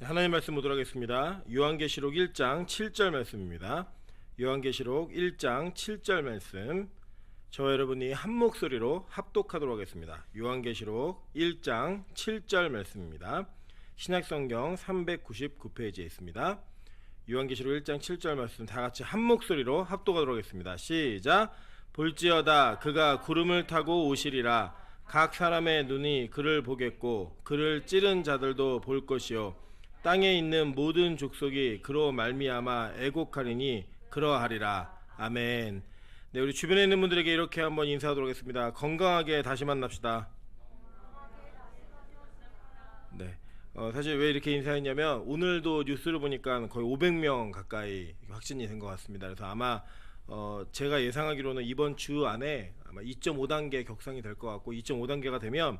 하나님 말씀 보도록 하겠습니다. 요한계시록 1장 7절 말씀입니다. 요한계시록 1장 7절 말씀, 저와 여러분이 한 목소리로 합독하도록 하겠습니다. 요한계시록 1장 7절 말씀입니다. 신약성경 399페이지에 있습니다. 요한계시록 1장 7절 말씀 다같이 한 목소리로 합독하도록 하겠습니다. 시작. 볼지어다 그가 구름을 타고 오시리라. 각 사람의 눈이 그를 보겠고 그를 찌른 자들도 볼 것이요 땅에 있는 모든 족속이 그로 말미암아 애곡하리니 그러하리라. 아멘. 네, 우리 주변에 있는 분들에게 이렇게 한번 인사하도록 하겠습니다. 건강하게 다시 만납시다. 네. 사실 왜 이렇게 인사했냐면 오늘도 뉴스를 보니까 거의 500명 가까이 확진이 된 것 같습니다. 그래서 아마 제가 예상하기로는 이번 주 안에 아마 2.5단계 격상이 될 것 같고 2.5단계가 되면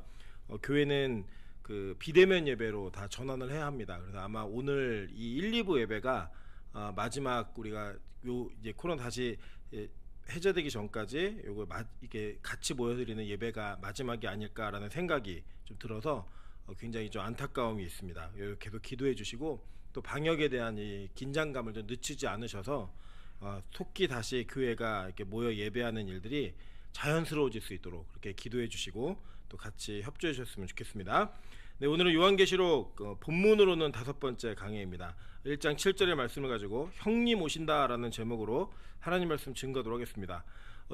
교회는 그 비대면 예배로 다 전환을 해야 합니다. 그래서 아마 오늘 이 1, 2부 예배가 마지막 우리가 이제 코로나 다시 해제되기 전까지 요거 이게 같이 모여드리는 예배가 마지막이 아닐까라는 생각이 좀 들어서 굉장히 좀 안타까움이 있습니다. 계속 기도해 주시고 또 방역에 대한 이 긴장감을 좀 늦추지 않으셔서 속히 다시 교회가 이렇게 모여 예배하는 일들이 자연스러워질 수 있도록 그렇게 기도해 주시고 또 같이 협조해 주셨으면 좋겠습니다. 네, 오늘은 요한계시록 본문으로는 5번째 강해입니다. 1장 7절의 말씀을 가지고 형님 오신다라는 제목으로 하나님 말씀 증거하도록 하겠습니다.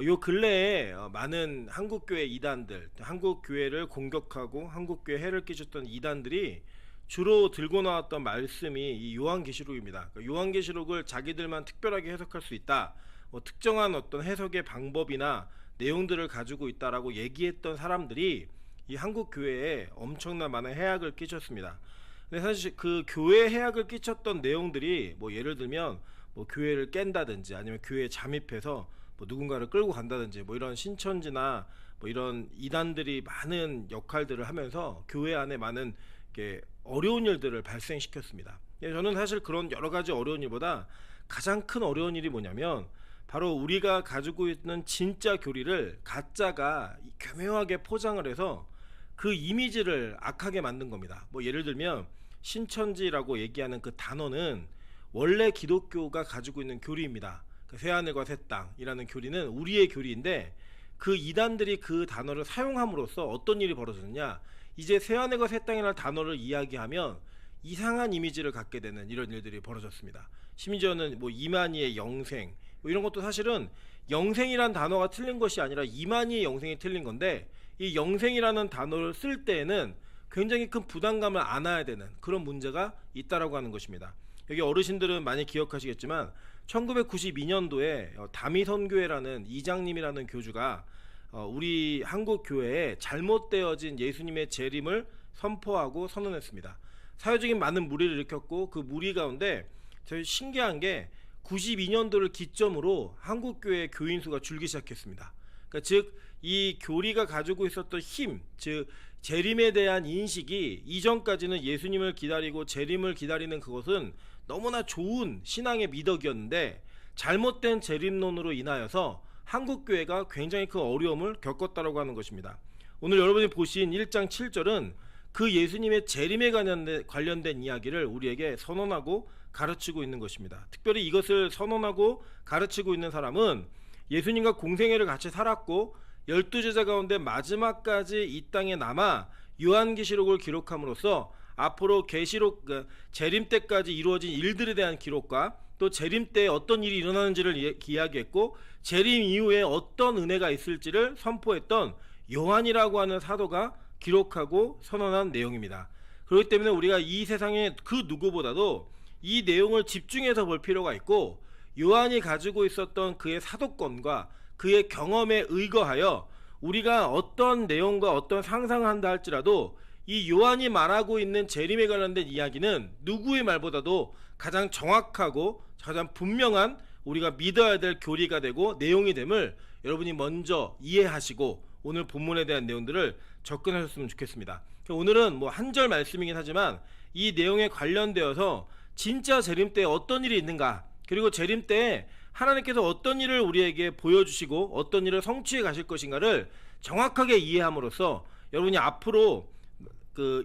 요 근래에 많은 한국교회 이단들, 한국교회를 공격하고 한국교회 해를 끼쳤던 이단들이 주로 들고 나왔던 말씀이 이 요한계시록입니다. 요한계시록을 자기들만 특별하게 해석할 수 있다, 특정한 어떤 해석의 방법이나 내용들을 가지고 있다라고 얘기했던 사람들이 이 한국 교회에 엄청난 많은 해악을 끼쳤습니다. 근데 사실 그 교회에 해악을 끼쳤던 내용들이 뭐 예를 들면 뭐 교회를 깬다든지 아니면 교회에 잠입해서 뭐 누군가를 끌고 간다든지 뭐 이런 신천지나 뭐 이런 이단들이 많은 역할들을 하면서 교회 안에 많은 이렇게 어려운 일들을 발생시켰습니다. 저는 사실 그런 여러 가지 어려운 일보다 가장 큰 어려운 일이 뭐냐면 바로 우리가 가지고 있는 진짜 교리를 가짜가 교묘하게 포장을 해서 그 이미지를 악하게 만든 겁니다. 뭐 예를 들면 신천지라고 얘기하는 그 단어는 원래 기독교가 가지고 있는 교리입니다. 그 새하늘과 새 땅이라는 교리는 우리의 교리인데 그 이단들이 그 단어를 사용함으로써 어떤 일이 벌어졌느냐, 이제 새하늘과 새 땅이라는 단어를 이야기하면 이상한 이미지를 갖게 되는 이런 일들이 벌어졌습니다. 심지어는 뭐 이만희의 영생 뭐 이런 것도 사실은 영생이란 단어가 틀린 것이 아니라 이만희의 영생이 틀린 건데, 이 영생이라는 단어를 쓸 때에는 굉장히 큰 부담감을 안아야 되는 그런 문제가 있다라고 하는 것입니다. 여기 어르신들은 많이 기억하시겠지만 1992년도에 다미선교회라는 이장님이라는 교주가 우리 한국 교회에 잘못되어진 예수님의 재림을 선포하고 선언했습니다. 사회적인 많은 무리를 일으켰고 그 무리 가운데 되게 신기한 게 92년도를 기점으로 한국 교회의 교인 수가 줄기 시작했습니다. 그러니까 즉 이 교리가 가지고 있었던 힘, 즉 재림에 대한 인식이 이전까지는 예수님을 기다리고 재림을 기다리는 그것은 너무나 좋은 신앙의 미덕이었는데 잘못된 재림론으로 인하여서 한국교회가 굉장히 큰 어려움을 겪었다고 하는 것입니다. 오늘 여러분이 보신 1장 7절은 그 예수님의 재림에 관련된 이야기를 우리에게 선언하고 가르치고 있는 것입니다. 특별히 이것을 선언하고 가르치고 있는 사람은 예수님과 공생애를 같이 살았고 12제자 가운데 마지막까지 이 땅에 남아 요한계시록을 기록함으로써 앞으로 계시록 재림 때까지 이루어진 일들에 대한 기록과 또 재림 때 어떤 일이 일어나는지를 이야기했고 재림 이후에 어떤 은혜가 있을지를 선포했던 요한이라고 하는 사도가 기록하고 선언한 내용입니다. 그렇기 때문에 우리가 이 세상의 그 누구보다도 이 내용을 집중해서 볼 필요가 있고, 요한이 가지고 있었던 그의 사도권과 그의 경험에 의거하여 우리가 어떤 내용과 어떤 상상을 한다 할지라도 이 요한이 말하고 있는 재림에 관련된 이야기는 누구의 말보다도 가장 정확하고 가장 분명한 우리가 믿어야 될 교리가 되고 내용이 됨을 여러분이 먼저 이해하시고 오늘 본문에 대한 내용들을 접근하셨으면 좋겠습니다. 오늘은 뭐 한 절 말씀이긴 하지만 이 내용에 관련되어서 진짜 재림 때 어떤 일이 있는가, 그리고 재림 때 하나님께서 어떤 일을 우리에게 보여주시고 어떤 일을 성취해 가실 것인가를 정확하게 이해함으로써 여러분이 앞으로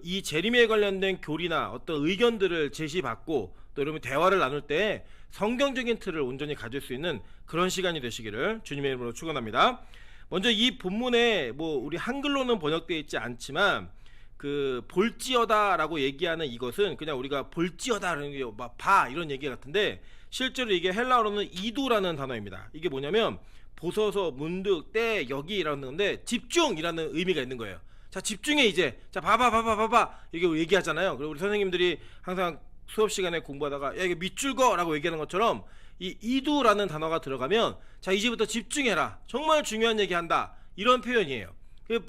이 재림에 관련된 교리나 어떤 의견들을 제시받고 또 여러분 대화를 나눌 때 성경적인 틀을 온전히 가질 수 있는 그런 시간이 되시기를 주님의 이름으로 축원합니다. 먼저 이 본문에 뭐 우리 한글로는 번역되어 있지 않지만 그 볼지어다라고 얘기하는 이것은 그냥 우리가 볼지어다라는 게 막 봐 이런 얘기 같은데 실제로 이게 헬라어로는 이두라는 단어입니다. 이게 뭐냐면 보소서, 문득, 때, 여기라는 건데 집중이라는 의미가 있는 거예요. 자, 집중해 이제. 자, 봐봐 이렇게 얘기하잖아요. 그리고 우리 선생님들이 항상 수업 시간에 공부하다가 야 이게 밑줄거라고 얘기하는 것처럼 이 이두라는 단어가 들어가면 자 이제부터 집중해라. 정말 중요한 얘기한다. 이런 표현이에요.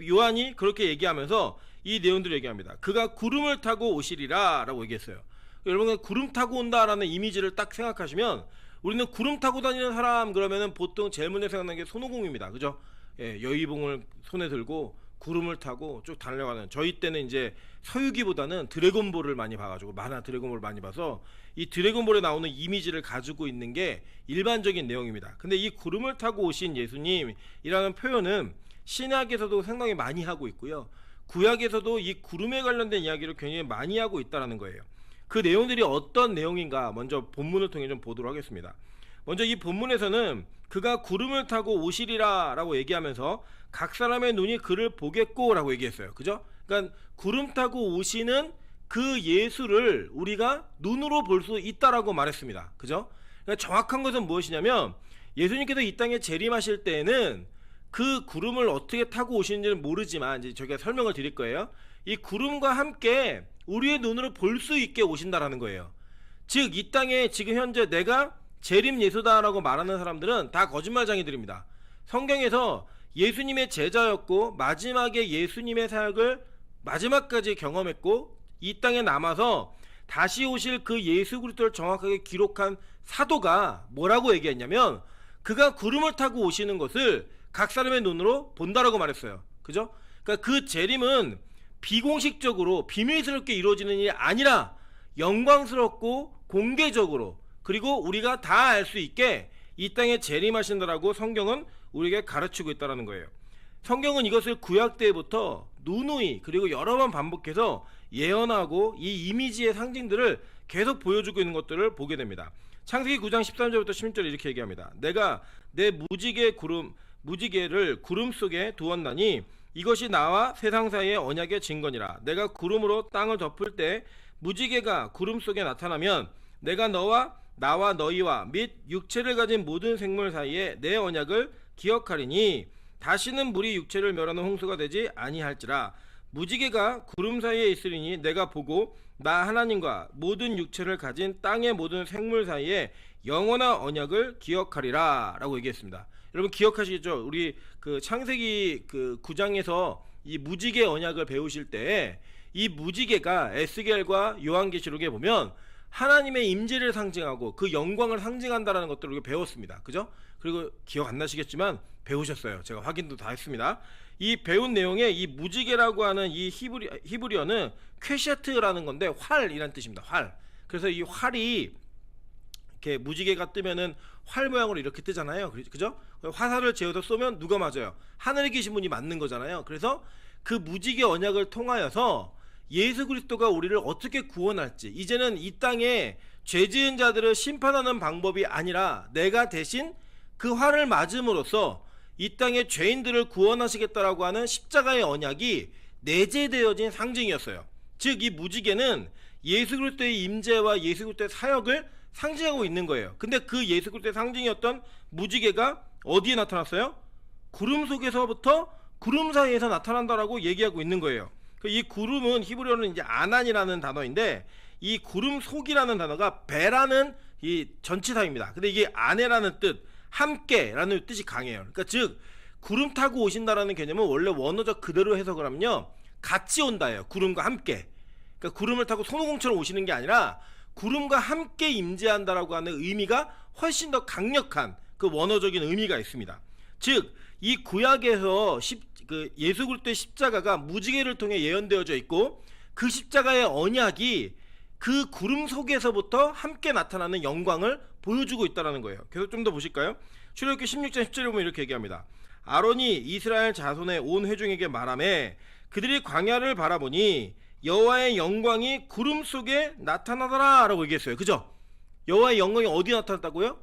요한이 그렇게 얘기하면서 이 내용들을 얘기합니다. 그가 구름을 타고 오시리라 라고 얘기했어요. 여러분 구름 타고 온다라는 이미지를 딱 생각하시면 우리는 구름 타고 다니는 사람 그러면은 보통 제일 먼저 생각나는 게 손오공입니다. 그죠? 예, 여의봉을 손에 들고 구름을 타고 쭉 달려가는, 저희 때는 이제 서유기보다는 드래곤볼을 많이 봐가지고 만화 드래곤볼을 많이 봐서 이 드래곤볼에 나오는 이미지를 가지고 있는 게 일반적인 내용입니다. 근데 이 구름을 타고 오신 예수님이라는 표현은 신약에서도 상당히 많이 하고 있고요, 구약에서도 이 구름에 관련된 이야기를 굉장히 많이 하고 있다는 거예요. 그 내용들이 어떤 내용인가 먼저 본문을 통해 좀 보도록 하겠습니다. 먼저 이 본문에서는 그가 구름을 타고 오시리라 라고 얘기하면서 각 사람의 눈이 그를 보겠고 라고 얘기했어요. 그죠? 그러니까 구름 타고 오시는 그 예수를 우리가 눈으로 볼 수 있다라고 말했습니다. 그죠? 그러니까 정확한 것은 무엇이냐면 예수님께서 이 땅에 재림하실 때에는 그 구름을 어떻게 타고 오시는지는 모르지만 이제 저희가 설명을 드릴 거예요. 이 구름과 함께 우리의 눈으로 볼 수 있게 오신다라는 거예요. 즉 이 땅에 지금 현재 내가 재림 예수다라고 말하는 사람들은 다 거짓말쟁이들입니다. 성경에서 예수님의 제자였고 마지막에 예수님의 사역을 마지막까지 경험했고 이 땅에 남아서 다시 오실 그 예수 그리스도를 정확하게 기록한 사도가 뭐라고 얘기했냐면 그가 구름을 타고 오시는 것을 각 사람의 눈으로 본다라고 말했어요. 그죠? 그러니까 그 재림은 비공식적으로 비밀스럽게 이루어지는 일이 아니라 영광스럽고 공개적으로 그리고 우리가 다 알 수 있게 이 땅에 재림하신다라고 성경은 우리에게 가르치고 있다는 거예요. 성경은 이것을 구약 때부터 누누이 그리고 여러 번 반복해서 예언하고 이 이미지의 상징들을 계속 보여주고 있는 것들을 보게 됩니다. 창세기 9장 13절부터 16절 이렇게 얘기합니다. 내가 내 무지개를 구름 속에 두었나니 이것이 나와 세상 사이의 언약의 증거니라. 내가 구름으로 땅을 덮을 때 무지개가 구름 속에 나타나면 내가 나와 너희와 및 육체를 가진 모든 생물 사이에 내 언약을 기억하리니 다시는 물이 육체를 멸하는 홍수가 되지 아니할지라. 무지개가 구름 사이에 있으리니 내가 보고 나 하나님과 모든 육체를 가진 땅의 모든 생물 사이에 영원한 언약을 기억하리라 라고 얘기했습니다. 여러분 기억하시겠죠? 우리 그 창세기 그 9장에서 이 무지개 언약을 배우실 때 이 무지개가 에스겔과 요한계시록에 보면 하나님의 임재를 상징하고 그 영광을 상징한다라는 것들을 우리가 배웠습니다. 그죠? 그리고 기억 안 나시겠지만 배우셨어요. 제가 확인도 다 했습니다. 이 배운 내용에 이 무지개라고 하는 이 히브리어는 퀘샤트라는 건데 활이란 뜻입니다. 활. 그래서 이 활이 이렇게 무지개가 뜨면은 활 모양으로 이렇게 뜨잖아요. 그죠? 화살을 재어서 쏘면 누가 맞아요? 하늘에 계신 분이 맞는 거잖아요. 그래서 그 무지개 언약을 통하여서 예수 그리스도가 우리를 어떻게 구원할지, 이제는 이 땅에 죄 지은 자들을 심판하는 방법이 아니라 내가 대신 그 활을 맞음으로써 이 땅의 죄인들을 구원하시겠다라고 하는 십자가의 언약이 내재되어진 상징이었어요. 즉 이 무지개는 예수 그리스도의 임재와 예수 그리스도의 사역을 상징하고 있는 거예요. 근데 그 예수 그리스도의 상징이었던 무지개가 어디에 나타났어요? 구름 속에서부터 구름 사이에서 나타난다라고 얘기하고 있는 거예요. 이 구름은 히브리어는 이제 아난이라는 단어인데 이 구름 속이라는 단어가 배라는 이 전치사입니다. 근데 이게 아내라는 뜻, 함께라는 뜻이 강해요. 그러니까 즉 구름 타고 오신다라는 개념은 원래 원어적 그대로 해석을 하면요 같이 온다예요. 구름과 함께. 그러니까 구름을 타고 손오공처럼 오시는 게 아니라 구름과 함께 임재한다라고 하는 의미가 훨씬 더 강력한 그 원어적인 의미가 있습니다. 즉 이 구약에서 예수 그리스도의 십자가가 무지개를 통해 예언되어져 있고 그 십자가의 언약이 그 구름 속에서부터 함께 나타나는 영광을 보여주고 있다는 거예요. 계속 좀 더 보실까요? 출애굽기 16장 10절에 보면 이렇게 얘기합니다. 아론이 이스라엘 자손의 온 회중에게 말하매 그들이 광야를 바라보니 여호와의 영광이 구름 속에 나타나더라 라고 얘기했어요. 그죠? 여호와의 영광이 어디 나타났다고요?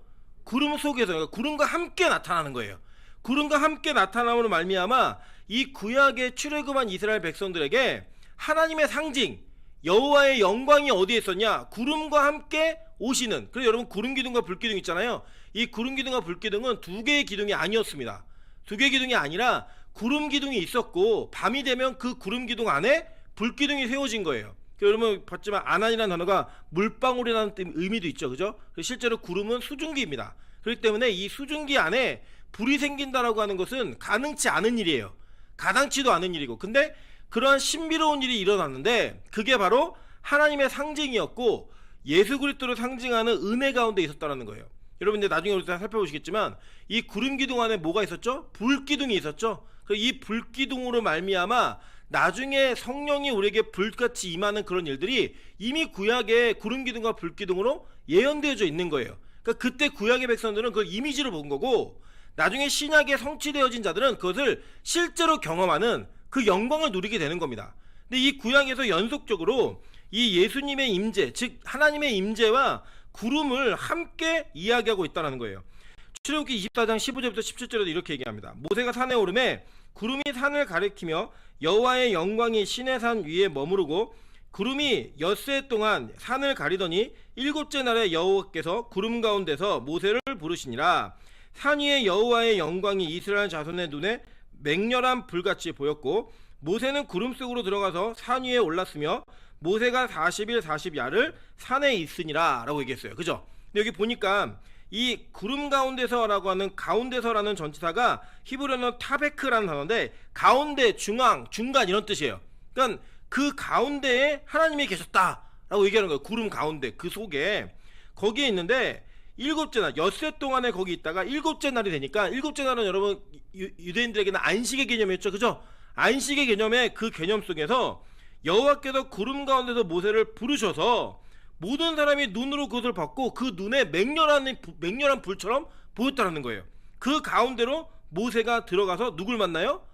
구름 속에서, 그러니까 구름과 함께 나타나는 거예요. 구름과 함께 나타남으로 말미암아 이 구약에 출애굽한 이스라엘 백성들에게 하나님의 상징 여호와의 영광이 어디에 있었냐? 구름과 함께 오시는. 그래서 여러분 구름 기둥과 불 기둥 있잖아요. 이 구름 기둥과 불 기둥은 두 개의 기둥이 아니었습니다. 두 개의 기둥이 아니라 구름 기둥이 있었고 밤이 되면 그 구름 기둥 안에 불 기둥이 세워진 거예요. 여러분 봤지만 아난이라는 단어가 물방울이라는 의미도 있죠. 그죠? 실제로 구름은 수증기입니다. 그렇기 때문에 이 수증기 안에 불이 생긴다라고 하는 것은 가능치 않은 일이에요. 가당치도 않은 일이고, 근데 그러한 신비로운 일이 일어났는데 그게 바로 하나님의 상징이었고 예수 그리스도를 상징하는 은혜 가운데 있었다는 거예요. 여러분 이제 나중에 우리 살펴보시겠지만 이 구름 기둥 안에 뭐가 있었죠? 불 기둥이 있었죠. 이 불 기둥으로 말미암아 나중에 성령이 우리에게 불같이 임하는 그런 일들이 이미 구약의 구름 기둥과 불 기둥으로 예언되어져 있는 거예요. 그러니까 그때 구약의 백성들은 그걸 이미지로 본 거고, 나중에 신약에 성취되어진 자들은 그것을 실제로 경험하는 그 영광을 누리게 되는 겁니다. 근데 이 구약에서 연속적으로 이 예수님의 임재, 즉 하나님의 임재와 구름을 함께 이야기하고 있다는 거예요. 출애굽기 24장 15절부터 17절에도 이렇게 얘기합니다. 모세가 산에 오르매 구름이 산을 가리키며 여호와의 영광이 시내산 위에 머무르고 구름이 엿새 동안 산을 가리더니 일곱째 날에 여호와께서 구름 가운데서 모세를 부르시니라. 산 위에 여호와의 영광이 이스라엘 자손의 눈에 맹렬한 불같이 보였고 모세는 구름 속으로 들어가서 산 위에 올랐으며 모세가 40일 40야를 산에 있으니라 라고 얘기했어요. 그죠? 근데 여기 보니까 이 구름 가운데서라고 하는 가운데서라는 전치사가 히브리어는 타베크라는 단어인데 가운데, 중앙, 중간 이런 뜻이에요. 그러니까 그 가운데에 하나님이 계셨다라고 얘기하는 거예요. 구름 가운데 그 속에 거기에 있는데 일곱째 날, 엿새 동안에 거기 있다가 일곱째 날이 되니까, 일곱째 날은 여러분 유대인들에게는 안식의 개념이었죠. 그죠? 안식의 개념의 그 개념 속에서 여호와께서 구름 가운데서 모세를 부르셔서 모든 사람이 눈으로 그것을 봤고 그 눈에 맹렬한 불처럼 보였다는 거예요. 그 가운데로 모세가 들어가서 누굴 만나요?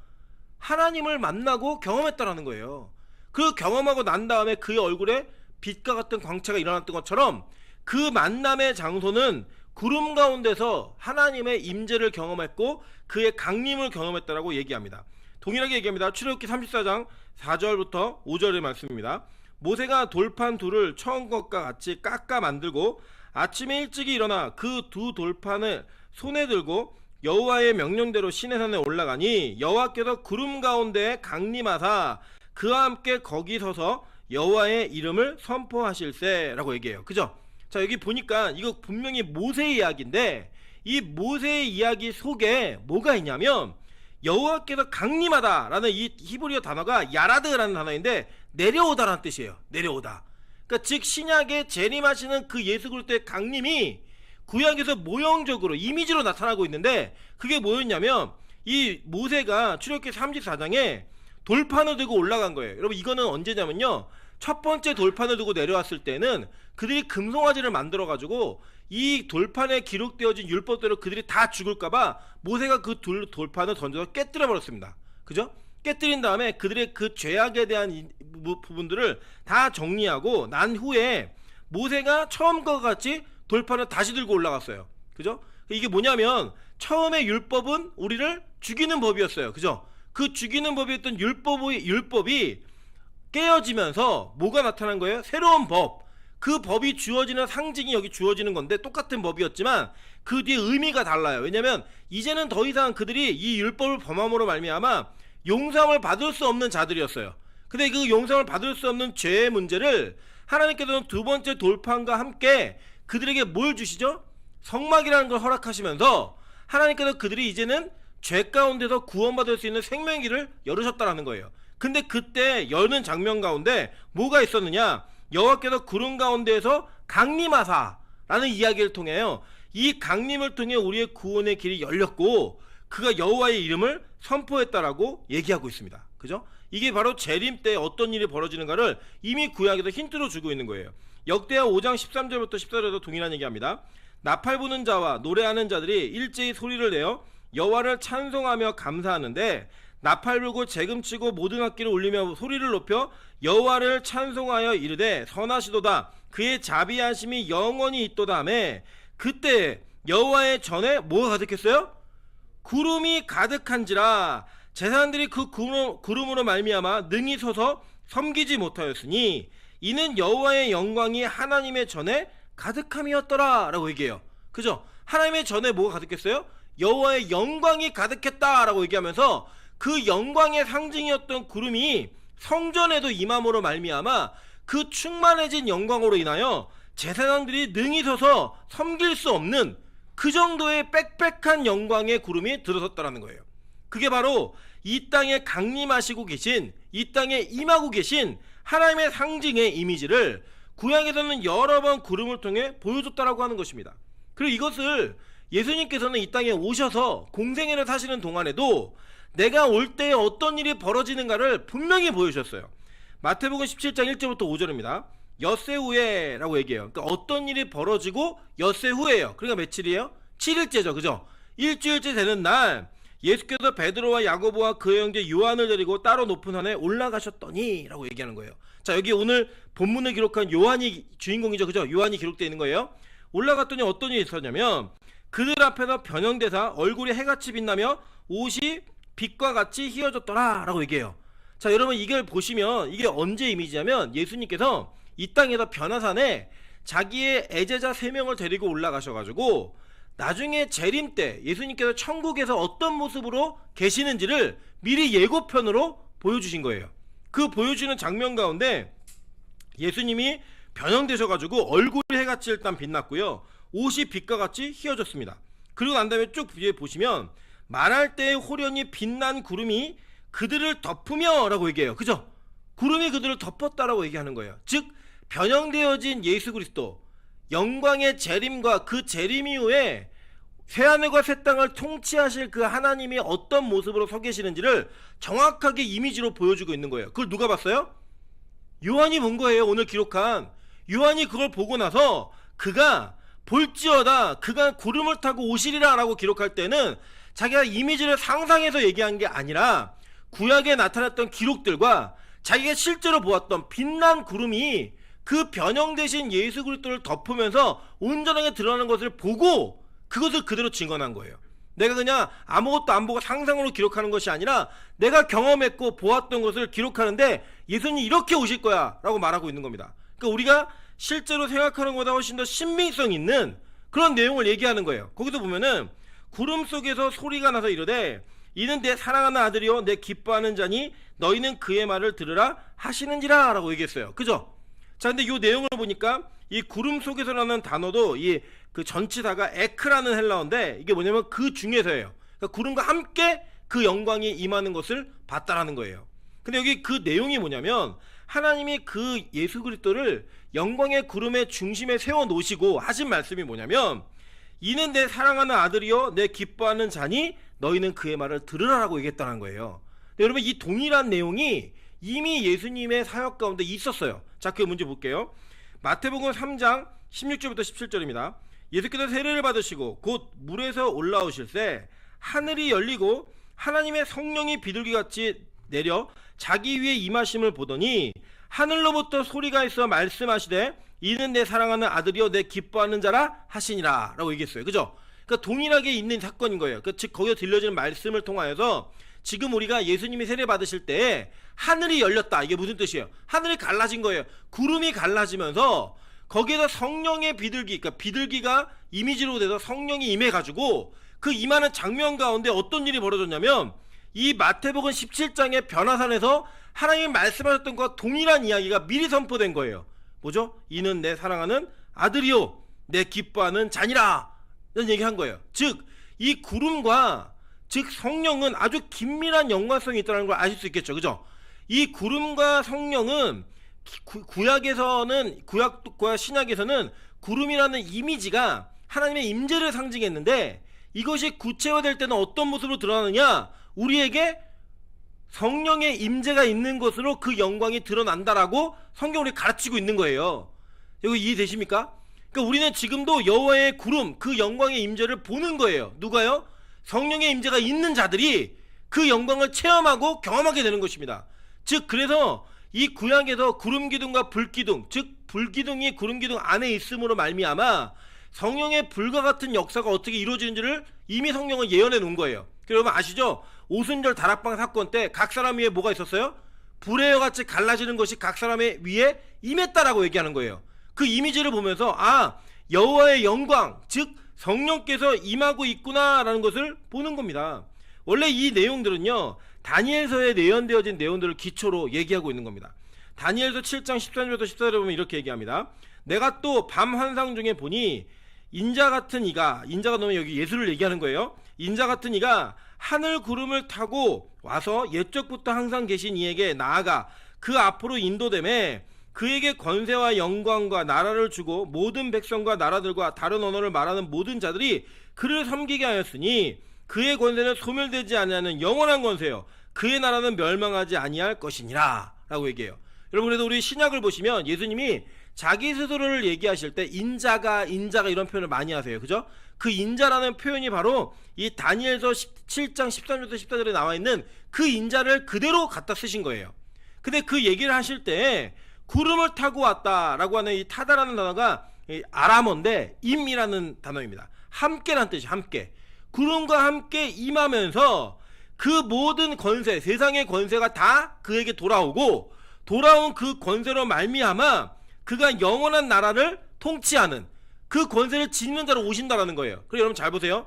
하나님을 만나고 경험했다는 거예요. 그 경험하고 난 다음에 그의 얼굴에 빛과 같은 광채가 일어났던 것처럼 그 만남의 장소는 구름 가운데서 하나님의 임재를 경험했고 그의 강림을 경험했다라고 얘기합니다. 동일하게 얘기합니다. 출애굽기 34장 4절부터 5절의 말씀입니다. 모세가 돌판 둘을 처음 것과 같이 깎아 만들고 아침에 일찍이 일어나 그 두 돌판을 손에 들고 여호와의 명령대로 시내산에 올라가니 여호와께서 구름 가운데 강림하사 그와 함께 거기 서서 여호와의 이름을 선포하실세라고 얘기해요. 그죠? 자, 여기 보니까 이거 분명히 모세의 이야기인데 이 모세의 이야기 속에 뭐가 있냐면 여호와께서 강림하다라는 이 히브리어 단어가 야라드라는 단어인데 내려오다라는 뜻이에요. 내려오다. 그러니까 즉 신약에 재림하시는 그 예수 그리스도의 강림이 구약에서 모형적으로 이미지로 나타나고 있는데 그게 뭐였냐면 이 모세가 출애굽기 34장에 돌판을 들고 올라간 거예요. 여러분 이거는 언제냐면요, 첫 번째 돌판을 두고 내려왔을 때는 그들이 금송아지를 만들어 가지고 이 돌판에 기록되어진 율법대로 그들이 다 죽을까봐 모세가 그 돌판을 던져서 깨뜨려 버렸습니다. 그죠? 깨뜨린 다음에 그들의 그 죄악에 대한 부분들을 다 정리하고 난 후에 모세가 처음과 같이 돌판을 다시 들고 올라갔어요. 그죠? 이게 뭐냐면 처음에 율법은 우리를 죽이는 법이었어요. 그죠? 그 죽이는 법이었던 율법이 깨어지면서 뭐가 나타난 거예요? 새로운 법. 그 법이 주어지는 상징이 여기 주어지는 건데 똑같은 법이었지만 그 뒤에 의미가 달라요. 왜냐면 이제는 더 이상 그들이 이 율법을 범함으로 말미암아 용서함을 받을 수 없는 자들이었어요. 근데 그 용서함을 받을 수 없는 죄의 문제를 하나님께서는 두 번째 돌판과 함께 그들에게 뭘 주시죠? 성막이라는 걸 허락하시면서 하나님께서 그들이 이제는 죄 가운데서 구원받을 수 있는 생명의 길을 열으셨다는 거예요. 근데 그때 여는 장면 가운데 뭐가 있었느냐? 여호와께서 구름 가운데에서 강림하사라는 이야기를 통해요. 이 강림을 통해 우리의 구원의 길이 열렸고 그가 여호와의 이름을 선포했다라고 얘기하고 있습니다. 그죠? 이게 바로 재림 때 어떤 일이 벌어지는가를 이미 구약에서 힌트로 주고 있는 거예요. 역대하 5장 13절부터 14절에도 동일한 얘기합니다. 나팔 부는 자와 노래하는 자들이 일제히 소리를 내어 여호와를 찬송하며 감사하는데 나팔 불고 재금치고 모든 악기를 울리며 소리를 높여 여호와를 찬송하여 이르되 선하시도다 그의 자비하심이 영원히 있도다 하매 그때 여호와의 전에 뭐가 가득했어요? 구름이 가득한지라 제사장들이 그 구름으로 말미암아 능히 서서 섬기지 못하였으니 이는 여호와의 영광이 하나님의 전에 가득함이었더라 라고 얘기해요. 그죠? 하나님의 전에 뭐가 가득했어요? 여호와의 영광이 가득했다 라고 얘기하면서 그 영광의 상징이었던 구름이 성전에도 임함으로 말미암아 그 충만해진 영광으로 인하여 제사장들이 능히 서서 섬길 수 없는 그 정도의 빽빽한 영광의 구름이 들어섰다라는 거예요. 그게 바로 이 땅에 강림하시고 계신, 이 땅에 임하고 계신 하나님의 상징의 이미지를 구약에서는 여러 번 구름을 통해 보여줬다라고 하는 것입니다. 그리고 이것을 예수님께서는 이 땅에 오셔서 공생애를 사시는 동안에도 내가 올 때에 어떤 일이 벌어지는가를 분명히 보여주셨어요. 마태복음 17장 1절부터 5절입니다. 엿새 후에 라고 얘기해요. 그러니까 어떤 일이 벌어지고 엿새 후에요. 그러니까 며칠이에요? 7일째죠. 그죠? 일주일째 되는 날 예수께서 베드로와 야고보와 그의 형제 요한을 데리고 따로 높은 산에 올라가셨더니 라고 얘기하는 거예요. 자, 여기 오늘 본문을 기록한 요한이 주인공이죠. 그죠? 요한이 기록되어 있는 거예요. 올라갔더니 어떤 일이 있었냐면 그들 앞에서 변형되사 얼굴이 해같이 빛나며 옷이 빛과 같이 휘어졌더라 라고 얘기해요. 자, 여러분 이걸 보시면 이게 언제 이미지냐면 예수님께서 이 땅에서 변화산에 자기의 애제자 3명을 데리고 올라가셔가지고 나중에 재림 때 예수님께서 천국에서 어떤 모습으로 계시는지를 미리 예고편으로 보여주신 거예요. 그 보여주는 장면 가운데 예수님이 변형되셔가지고 얼굴이 해같이 일단 빛났고요. 옷이 빛과 같이 휘어졌습니다. 그리고 난 다음에 쭉 뒤에 보시면 말할 때의 호련히 빛난 구름이 그들을 덮으며 라고 얘기해요. 그죠? 구름이 그들을 덮었다라고 얘기하는 거예요. 즉 변형되어진 예수 그리스도 영광의 재림과 그 재림 이후에 새하늘과 새 땅을 통치하실 그 하나님이 어떤 모습으로 서 계시는지를 정확하게 이미지로 보여주고 있는 거예요. 그걸 누가 봤어요? 요한이 본 거예요. 오늘 기록한 요한이 그걸 보고 나서 그가 볼지어다 그가 구름을 타고 오시리라 라고 기록할 때는 자기가 이미지를 상상해서 얘기한 게 아니라 구약에 나타났던 기록들과 자기가 실제로 보았던 빛난 구름이 그 변형되신 예수 그리스도를 덮으면서 온전하게 드러나는 것을 보고 그것을 그대로 증언한 거예요. 내가 그냥 아무것도 안 보고 상상으로 기록하는 것이 아니라 내가 경험했고 보았던 것을 기록하는데 예수님이 이렇게 오실 거야 라고 말하고 있는 겁니다. 그러니까 우리가 실제로 생각하는 것보다 훨씬 더 신빙성 있는 그런 내용을 얘기하는 거예요. 거기서 보면은 구름 속에서 소리가 나서 이르되 이는 내 사랑하는 아들이요 내 기뻐하는 자니 너희는 그의 말을 들으라 하시는지라 라고 얘기했어요. 그죠? 자, 근데 이 내용을 보니까 이 구름 속에서라는 단어도 이 그 전치사가 에크라는 헬라어인데 이게 뭐냐면 그 중에서예요. 그러니까 구름과 함께 그 영광이 임하는 것을 봤다라는 거예요. 근데 여기 그 내용이 뭐냐면 하나님이 그 예수 그리스도를 영광의 구름의 중심에 세워 놓으시고 하신 말씀이 뭐냐면 이는 내 사랑하는 아들이요 내 기뻐하는 자니 너희는 그의 말을 들으라라고 얘기했다는 거예요. 근데 여러분 이 동일한 내용이 이미 예수님의 사역 가운데 있었어요. 자, 그 문제 볼게요. 마태복음 3장 16절부터 17절입니다. 예수께서 세례를 받으시고 곧 물에서 올라오실새 하늘이 열리고 하나님의 성령이 비둘기같이 내려 자기 위에 임하심을 보더니 하늘로부터 소리가 있어 말씀하시되 이는 내 사랑하는 아들이요 내 기뻐하는 자라 하시니라 라고 얘기했어요. 그죠? 그러니까 동일하게 있는 사건인 거예요. 즉 거기서 들려지는 말씀을 통하여서 지금 우리가 예수님이 세례 받으실 때 하늘이 열렸다. 이게 무슨 뜻이에요? 하늘이 갈라진 거예요. 구름이 갈라지면서 거기에서 성령의 비둘기, 그러니까 비둘기가 이미지로 돼서 성령이 임해가지고 그 임하는 장면 가운데 어떤 일이 벌어졌냐면 이 마태복음 17장의 변화산에서 하나님이 말씀하셨던 것과 동일한 이야기가 미리 선포된 거예요. 뭐죠? 이는 내 사랑하는 아들이요 내 기뻐하는 자니라 이런 얘기한 거예요. 즉 이 구름과 즉 성령은 아주 긴밀한 연관성이 있다는 걸 아실 수 있겠죠. 그죠? 이 구름과 성령은 구약과 신약에서는 구름이라는 이미지가 하나님의 임재를 상징했는데 이것이 구체화될 때는 어떤 모습으로 드러나느냐? 우리에게 성령의 임재가 있는 것으로 그 영광이 드러난다라고 성경이 가르치고 있는 거예요. 여기 이해되십니까? 그러니까 우리는 지금도 여호와의 구름, 그 영광의 임재를 보는 거예요. 누가요? 성령의 임재가 있는 자들이 그 영광을 체험하고 경험하게 되는 것입니다. 즉 그래서 이 구약에서 구름기둥과 불기둥, 즉 불기둥이 구름기둥 안에 있음으로 말미암아 성령의 불과 같은 역사가 어떻게 이루어지는지를 이미 성령은 예언해 놓은 거예요. 여러분 아시죠? 오순절 다락방 사건 때 각 사람 위에 뭐가 있었어요? 불의 여같이 갈라지는 것이 각 사람의 위에 임했다라고 얘기하는 거예요. 그 이미지를 보면서 아, 여호와의 영광, 즉 성령께서 임하고 있구나라는 것을 보는 겁니다. 원래 이 내용들은요, 다니엘서에 예언되어진 내용들을 기초로 얘기하고 있는 겁니다. 다니엘서 7장 13절부터 14절에 보면 이렇게 얘기합니다. 내가 또 밤 환상 중에 보니 인자 같은 이가, 인자가 너무 여기 예수를 얘기하는 거예요. 인자 같은 이가 하늘 구름을 타고 와서 옛적부터 항상 계신 이에게 나아가 그 앞으로 인도되매 그에게 권세와 영광과 나라를 주고 모든 백성과 나라들과 다른 언어를 말하는 모든 자들이 그를 섬기게 하였으니 그의 권세는 소멸되지 아니하는 영원한 권세요 그의 나라는 멸망하지 아니할 것이니라 라고 얘기해요. 여러분 그래도 우리 신약을 보시면 예수님이 자기 스스로를 얘기하실 때 인자가 이런 표현을 많이 하세요. 그죠? 그 인자라는 표현이 바로 이 다니엘서 7장 13절부터 14절에 나와 있는 그 인자를 그대로 갖다 쓰신 거예요. 근데 그 얘기를 하실 때 구름을 타고 왔다라고 하는 이 타다라는 단어가 아람어인데 임이라는 단어입니다. 함께란 뜻이 함께. 구름과 함께 임하면서 그 모든 권세, 세상의 권세가 다 그에게 돌아오고 돌아온 그 권세로 말미암아 그가 영원한 나라를 통치하는 그 권세를 지니는 자로 오신다라는 거예요. 그리고 여러분 잘 보세요.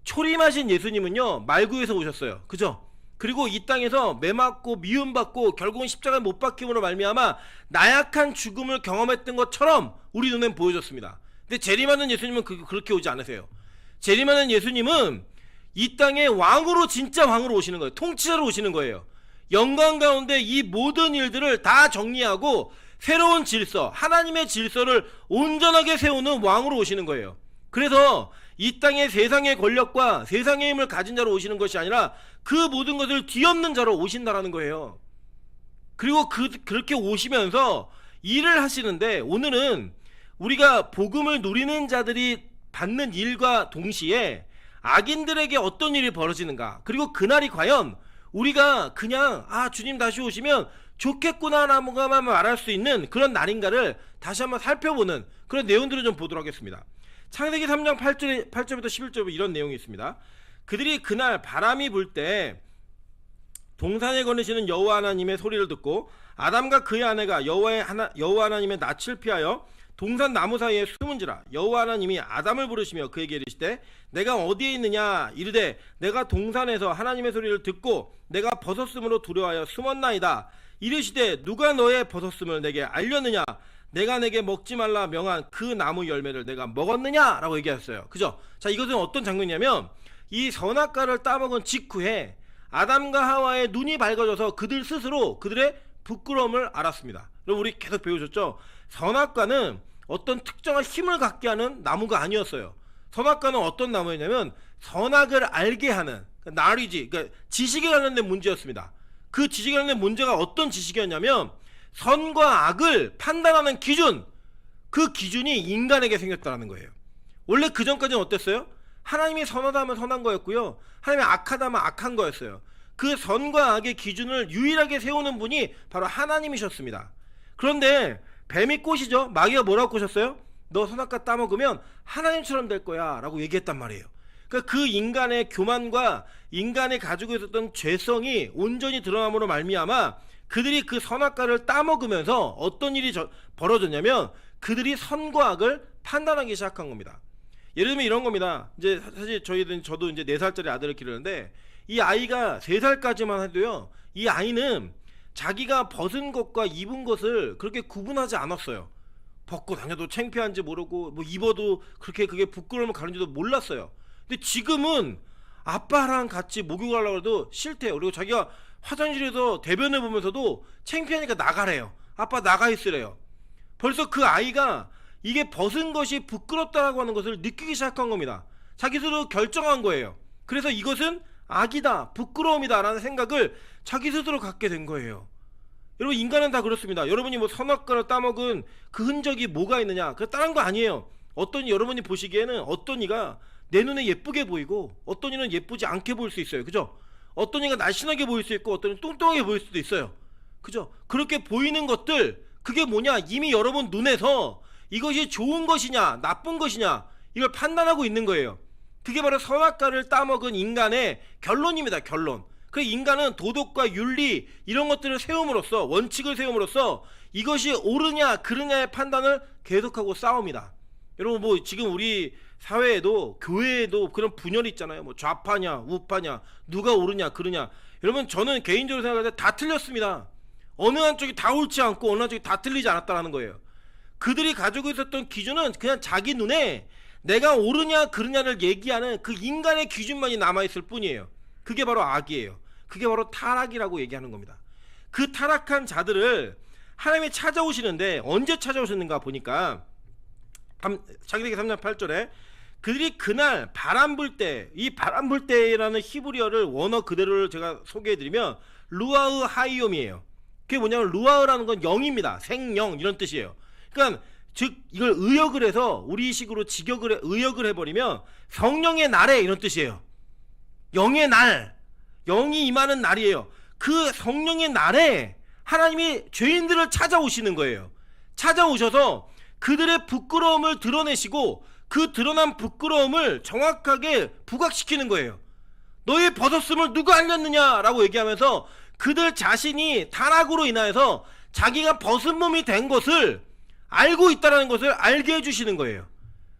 초림하신 예수님은요 말구에서 오셨어요. 그죠? 그리고 이 땅에서 매맞고 미움받고 결국은 십자가에 못 박힘으로 말미암아 나약한 죽음을 경험했던 것처럼 우리 눈엔 보여졌습니다. 근데 재림하는 예수님은 그렇게 오지 않으세요. 재림하는 예수님은 이 땅에 왕으로, 진짜 왕으로 오시는 거예요. 통치자로 오시는 거예요. 영광 가운데 이 모든 일들을 다 정리하고 새로운 질서, 하나님의 질서를 온전하게 세우는 왕으로 오시는 거예요. 그래서 이 땅의 세상의 권력과 세상의 힘을 가진 자로 오시는 것이 아니라 그 모든 것을 뒤엎는 자로 오신다라는 거예요. 그리고 그렇게 오시면서 일을 하시는데 오늘은 우리가 복음을 누리는 자들이 받는 일과 동시에 악인들에게 어떤 일이 벌어지는가, 그리고 그날이 과연 우리가 그냥 주님 다시 오시면 좋겠구나라고만 말할 수 있는 그런 날인가를 다시 한번 살펴보는 그런 내용들을 좀 보도록 하겠습니다. 창세기 3장 8절부터 11절에 이런 내용이 있습니다. 그들이 그날 바람이 불 때 동산에 거느시는 여호와 하나님의 소리를 듣고 아담과 그의 아내가 여호와 하나님의 낯을 피하여 동산 나무 사이에 숨은지라. 여호와 하나님이 아담을 부르시며 그에게 이르시되 내가 어디에 있느냐 이르되 내가 동산에서 하나님의 소리를 듣고 내가 벗었음으로 두려워하여 숨었나이다. 이르시되 누가 너의 벗었음을 내게 알렸느냐? 내가 내게 먹지 말라 명한 그 나무 열매를 내가 먹었느냐? 라고 얘기했어요. 그죠? 자, 이것은 어떤 장면이냐면 이 선악과를 따먹은 직후에 아담과 하와의 눈이 밝아져서 그들 스스로 그들의 부끄러움을 알았습니다. 여러분 우리 계속 배우셨죠? 선악과는 어떤 특정한 힘을 갖게 하는 나무가 아니었어요. 선악과는 어떤 나무였냐면 선악을 알게 하는 knowledge, 그러니까 지식에 관련된 문제였습니다. 그 지식에 관련된 문제가 어떤 지식이었냐면 선과 악을 판단하는 기준, 그 기준이 인간에게 생겼다는 거예요. 원래 그 전까지는 어땠어요? 하나님이 선하다 하면 선한 거였고요, 하나님이 악하다 하면 악한 거였어요. 그 선과 악의 기준을 유일하게 세우는 분이 바로 하나님이셨습니다. 그런데 뱀이 꼬시죠. 마귀가 뭐라고 꼬셨어요? 너 선악과 따먹으면 하나님처럼 될 거야 라고 얘기했단 말이에요. 그러니까 그 인간의 교만과 인간이 가지고 있었던 죄성이 온전히 드러남으로 말미암아 그들이 그 선악과를 따먹으면서 어떤 일이 벌어졌냐면 그들이 선과 악을 판단하기 시작한 겁니다. 예를 들면 이런 겁니다. 이제 사실 저도 이제 4살짜리 아들을 기르는데 이 아이가 3살까지만 해도요, 이 아이는 자기가 벗은 것과 입은 것을 그렇게 구분하지 않았어요. 벗고 다녀도 창피한지 모르고 뭐 입어도 그렇게 그게 부끄러움을 가는지도 몰랐어요. 근데 지금은 아빠랑 같이 목욕을 하려고 해도 싫대요. 그리고 자기가 화장실에서 대변을 보면서도 창피하니까 나가래요. 아빠 나가 있으래요. 벌써 그 아이가 이게 벗은 것이 부끄럽다라고 하는 것을 느끼기 시작한 겁니다. 자기 스스로 결정한 거예요. 그래서 이것은 악이다, 부끄러움이다 라는 생각을 자기 스스로 갖게 된 거예요. 여러분 인간은 다 그렇습니다. 여러분이 뭐 선악과를 따먹은 그 흔적이 뭐가 있느냐, 그거 다른 거 아니에요. 여러분이 보시기에는 어떤 이가 내 눈에 예쁘게 보이고 어떤 이는 예쁘지 않게 보일 수 있어요. 그죠? 어떤 이가 날씬하게 보일 수 있고 어떤 이는 뚱뚱하게 보일 수도 있어요. 그죠? 그렇게 보이는 것들, 그게 뭐냐? 이미 여러분 눈에서 이것이 좋은 것이냐 나쁜 것이냐 이걸 판단하고 있는 거예요. 그게 바로 선악과를 따먹은 인간의 결론입니다. 결론. 그 인간은 도덕과 윤리 이런 것들을 세움으로써, 원칙을 세움으로써 이것이 옳으냐 그르냐의 판단을 계속하고 싸웁니다. 여러분 뭐 지금 우리 사회에도 교회에도 그런 분열이 있잖아요. 뭐 좌파냐 우파냐 누가 옳으냐 그르냐. 여러분 저는 개인적으로 생각할 때 다 틀렸습니다. 어느 한쪽이 다 옳지 않고 어느 한쪽이 다 틀리지 않았다는 거예요. 그들이 가지고 있었던 기준은 그냥 자기 눈에 내가 옳으냐 그르냐를 얘기하는 그 인간의 기준만이 남아있을 뿐이에요. 그게 바로 악이에요. 그게 바로 타락이라고 얘기하는 겁니다. 그 타락한 자들을 하나님이 찾아오시는데 언제 찾아오셨는가 보니까 창세기 3장 8절에 그들이 그날 바람 불 때, 이 바람 불 때라는 히브리어를 원어 그대로를 제가 소개해드리면 루아흐 하이옴이에요. 그게 뭐냐면 루아흐라는 건 영입니다. 생영 이런 뜻이에요. 그러니까 즉 이걸 의역을 해서 우리식으로 의역을 해버리면 성령의 날에 이런 뜻이에요. 영의 날, 영이 임하는 날이에요. 그 성령의 날에 하나님이 죄인들을 찾아오시는 거예요. 찾아오셔서 그들의 부끄러움을 드러내시고 그 드러난 부끄러움을 정확하게 부각시키는 거예요. 너희 벗었음을 누가 알렸느냐라고 얘기하면서 그들 자신이 타락으로 인하여서 자기가 벗은 몸이 된 것을 알고 있다는 것을 알게 해주시는 거예요.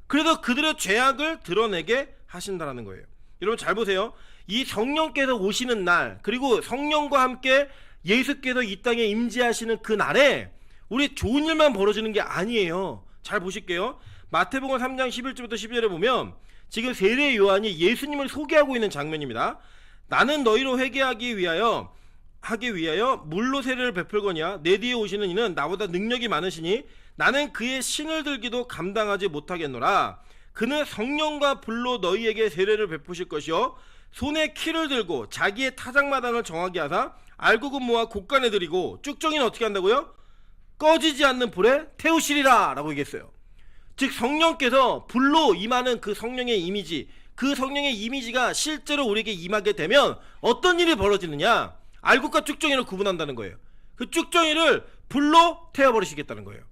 그래서 그들의 죄악을 드러내게 하신다는 거예요. 여러분 잘 보세요. 이 성령께서 오시는 날, 그리고 성령과 함께 예수께서 이 땅에 임재하시는 그 날에 우리 좋은 일만 벌어지는 게 아니에요. 잘 보실게요. 마태복음 3장 11절부터 12절에 보면 지금 세례 요한이 예수님을 소개하고 있는 장면입니다. 나는 너희로 회개하기 위하여 물로 세례를 베풀거냐 내 뒤에 오시는 이는 나보다 능력이 많으시니 나는 그의 신을 들기도 감당하지 못하겠노라. 그는 성령과 불로 너희에게 세례를 베푸실 것이요 손에 키를 들고 자기의 타작마당을 정하게 하사 알곡은 모아 곡간에 들이고 쭉정이는 어떻게 한다고요? 꺼지지 않는 불에 태우시리라 라고 얘기했어요. 즉 성령께서 불로 임하는 그 성령의 이미지, 그 성령의 이미지가 실제로 우리에게 임하게 되면 어떤 일이 벌어지느냐, 알곡과 쭉정이를 구분한다는 거예요. 그 쭉정이를 불로 태워버리시겠다는 거예요.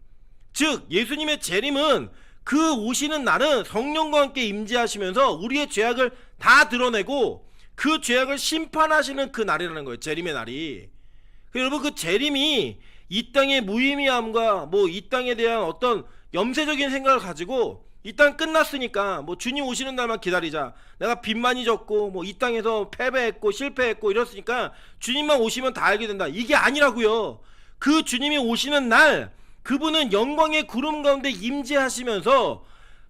즉 예수님의 재림은 그 오시는 날은 성령과 함께 임재하시면서 우리의 죄악을 다 드러내고 그 죄악을 심판하시는 그 날이라는 거예요. 재림의 날이. 여러분 그 재림이 이 땅의 무의미함과 뭐 이 땅에 대한 어떤 염세적인 생각을 가지고 이 땅 끝났으니까 뭐 주님 오시는 날만 기다리자, 내가 빚 많이 졌고 뭐 이 땅에서 패배했고 실패했고 이랬으니까 주님만 오시면 다 알게 된다, 이게 아니라고요. 그 주님이 오시는 날 그분은 영광의 구름 가운데 임재하시면서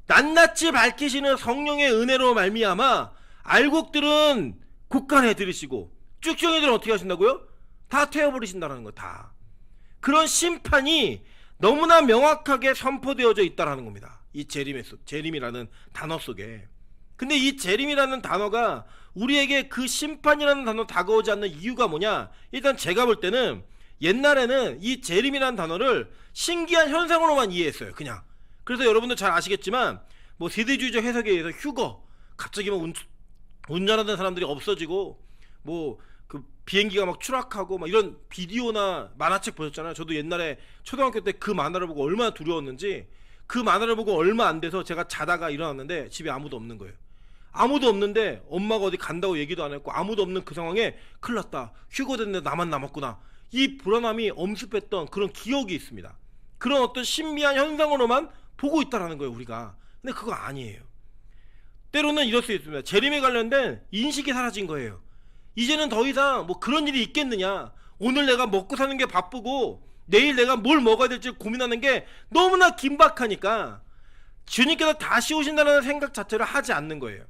낱낱이 밝히시는 성령의 은혜로 말미암아 알곡들은 곡간에 들이시고 쭉정이들은 어떻게 하신다고요? 다 태워버리신다는 거. 다 그런 심판이 너무나 명확하게 선포되어져 있다는 겁니다. 이 재림이라는 단어 속에. 근데 이 재림이라는 단어가 우리에게 그 심판이라는 단어 다가오지 않는 이유가 뭐냐, 일단 제가 볼 때는 옛날에는 이 재림이라는 단어를 신기한 현상으로만 이해했어요. 그냥. 그래서 여러분들 잘 아시겠지만 뭐 세대주의적 해석에 의해서 휴거, 갑자기 뭐 운전하던 사람들이 없어지고 뭐 그 비행기가 막 추락하고 막 이런 비디오나 만화책 보셨잖아요. 저도 옛날에 초등학교 때 그 만화를 보고 얼마나 두려웠는지, 그 만화를 보고 얼마 안 돼서 제가 자다가 일어났는데 집에 아무도 없는 거예요. 아무도 없는데 엄마가 어디 간다고 얘기도 안 했고 아무도 없는 그 상황에 큰일 났다, 휴거 됐는데 나만 남았구나, 이 불안함이 엄습했던 그런 기억이 있습니다. 그런 어떤 신비한 현상으로만 보고 있다라는 거예요 우리가. 근데 그거 아니에요. 때로는 이럴 수 있습니다. 재림에 관련된 인식이 사라진 거예요. 이제는 더 이상 뭐 그런 일이 있겠느냐, 오늘 내가 먹고 사는 게 바쁘고 내일 내가 뭘 먹어야 될지 고민하는 게 너무나 긴박하니까 주님께서 다시 오신다는 생각 자체를 하지 않는 거예요.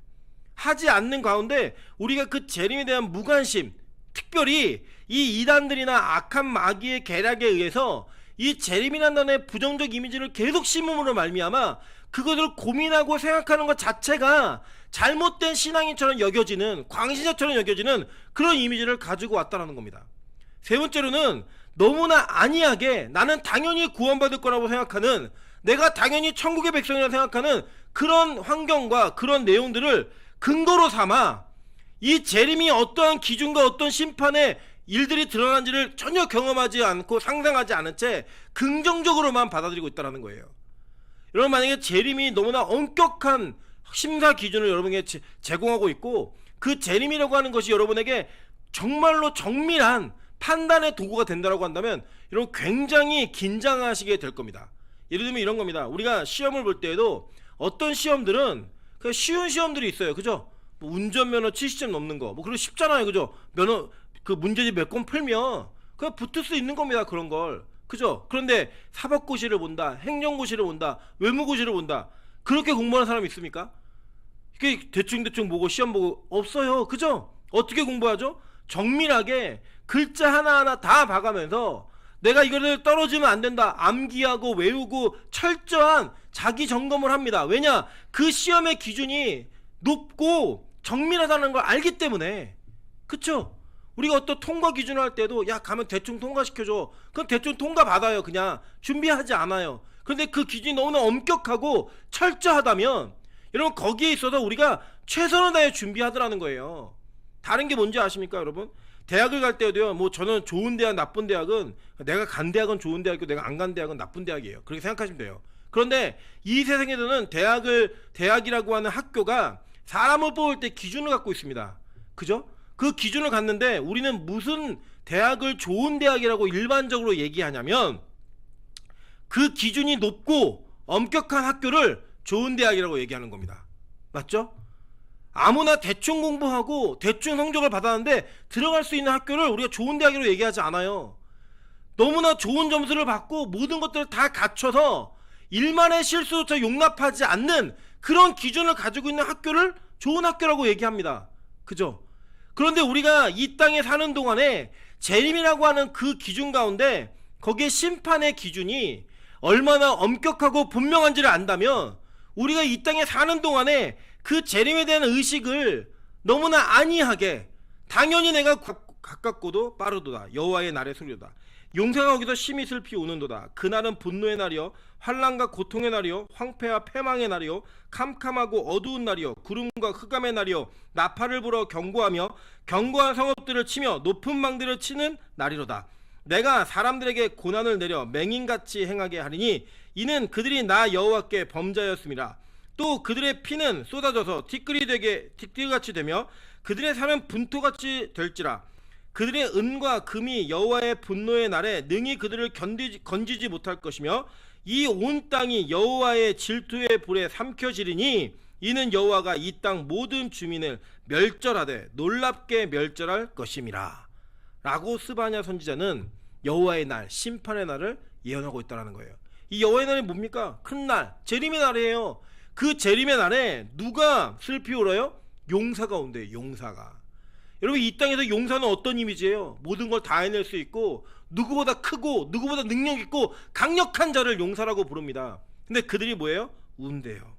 하지 않는 가운데 우리가 그 재림에 대한 무관심, 특별히 이 이단들이나 악한 마귀의 계략에 의해서 이 재림이라는 단어의 부정적 이미지를 계속 심음으로 말미암아 그것을 고민하고 생각하는 것 자체가 잘못된 신앙인처럼 여겨지는, 광신자처럼 여겨지는 그런 이미지를 가지고 왔다는 겁니다. 세 번째로는 너무나 안이하게 나는 당연히 구원받을 거라고 생각하는, 내가 당연히 천국의 백성이라고 생각하는 그런 환경과 그런 내용들을 근거로 삼아 이 재림이 어떠한 기준과 어떤 심판의 일들이 드러난지를 전혀 경험하지 않고 상상하지 않은 채 긍정적으로만 받아들이고 있다는 거예요. 여러분, 만약에 재림이 너무나 엄격한 심사 기준을 여러분에게 제공하고 있고, 그 재림이라고 하는 것이 여러분에게 정말로 정밀한 판단의 도구가 된다고 한다면 여러분 굉장히 긴장하시게 될 겁니다. 예를 들면 이런 겁니다. 우리가 시험을 볼 때에도 어떤 시험들은 그냥 쉬운 시험들이 있어요. 그죠? 뭐 운전면허 70점 넘는 거, 뭐 그거 쉽잖아요. 그죠? 면허 그 문제집 몇 건 풀면 그냥 붙을 수 있는 겁니다. 그런 걸. 그죠? 그런데 사법고시를 본다, 행정고시를 본다, 외무고시를 본다. 그렇게 공부하는 사람이 있습니까? 이게 대충 보고 시험 보고 없어요. 그죠? 어떻게 공부하죠? 정밀하게 글자 하나하나 다 봐가면서 내가 이거를 떨어지면 안 된다 암기하고 외우고 철저한 자기 점검을 합니다. 왜냐? 그 시험의 기준이 높고 정밀하다는 걸 알기 때문에. 그쵸? 우리가 어떤 통과 기준을 할 때도 야 가면 대충 통과시켜줘. 그럼 대충 통과 받아요. 그냥 준비하지 않아요. 그런데 그 기준이 너무나 엄격하고 철저하다면 여러분 거기에 있어서 우리가 최선을 다해 준비하더라는 거예요. 다른 게 뭔지 아십니까 여러분? 대학을 갈 때도요, 뭐 저는 좋은 대학 나쁜 대학은 내가 간 대학은 좋은 대학이고 내가 안 간 대학은 나쁜 대학이에요. 그렇게 생각하시면 돼요. 그런데 이 세상에서는 대학이라고 하는 학교가 사람을 뽑을 때 기준을 갖고 있습니다. 그죠? 그 기준을 갖는데 우리는 무슨 대학을 좋은 대학이라고 일반적으로 얘기하냐면 그 기준이 높고 엄격한 학교를 좋은 대학이라고 얘기하는 겁니다. 맞죠? 아무나 대충 공부하고 대충 성적을 받았는데 들어갈 수 있는 학교를 우리가 좋은 대학이라고 얘기하지 않아요. 너무나 좋은 점수를 받고 모든 것들을 다 갖춰서 일만의 실수조차 용납하지 않는 그런 기준을 가지고 있는 학교를 좋은 학교라고 얘기합니다. 그죠? 그런데 우리가 이 땅에 사는 동안에 재림이라고 하는 그 기준 가운데 거기에 심판의 기준이 얼마나 엄격하고 분명한지를 안다면 우리가 이 땅에 사는 동안에 그 재림에 대한 의식을 너무나 안이하게 당연히 내가 가깝고도 빠르도다 여호와의 날의 소리도다 용생하 오기도 심히 슬피 우는도다 그날은 분노의 날이요 환난과 고통의 날이요 황폐와 패망의 날이요 캄캄하고 어두운 날이요 구름과 흑암의 날이요 나팔을 불어 경고하며 견고한 성읍들을 치며 높은 망들을 치는 날이로다. 내가 사람들에게 고난을 내려 맹인같이 행하게 하리니 이는 그들이 나 여호와께 범죄하였음이라. 또 그들의 피는 쏟아져서 티끌같이 되며 그들의 살은 분토같이 될지라. 그들의 은과 금이 여호와의 분노의 날에 능히 그들을 건지지 못할 것이며 이 온 땅이 여호와의 질투의 불에 삼켜지리니 이는 여호와가 이 땅 모든 주민을 멸절하되 놀랍게 멸절할 것임이라. 라고 스바냐 선지자는 여호와의 날, 심판의 날을 예언하고 있다는 거예요. 이 여호와의 날이 뭡니까? 큰 날, 재림의 날이에요. 그 재림의 날에 누가 슬피 울어요? 용사가 온대요. 용사가. 여러분 이 땅에서 용사는 어떤 이미지예요? 모든 걸 다 해낼 수 있고 누구보다 크고 누구보다 능력 있고 강력한 자를 용사라고 부릅니다. 근데 그들이 뭐예요? 운대요.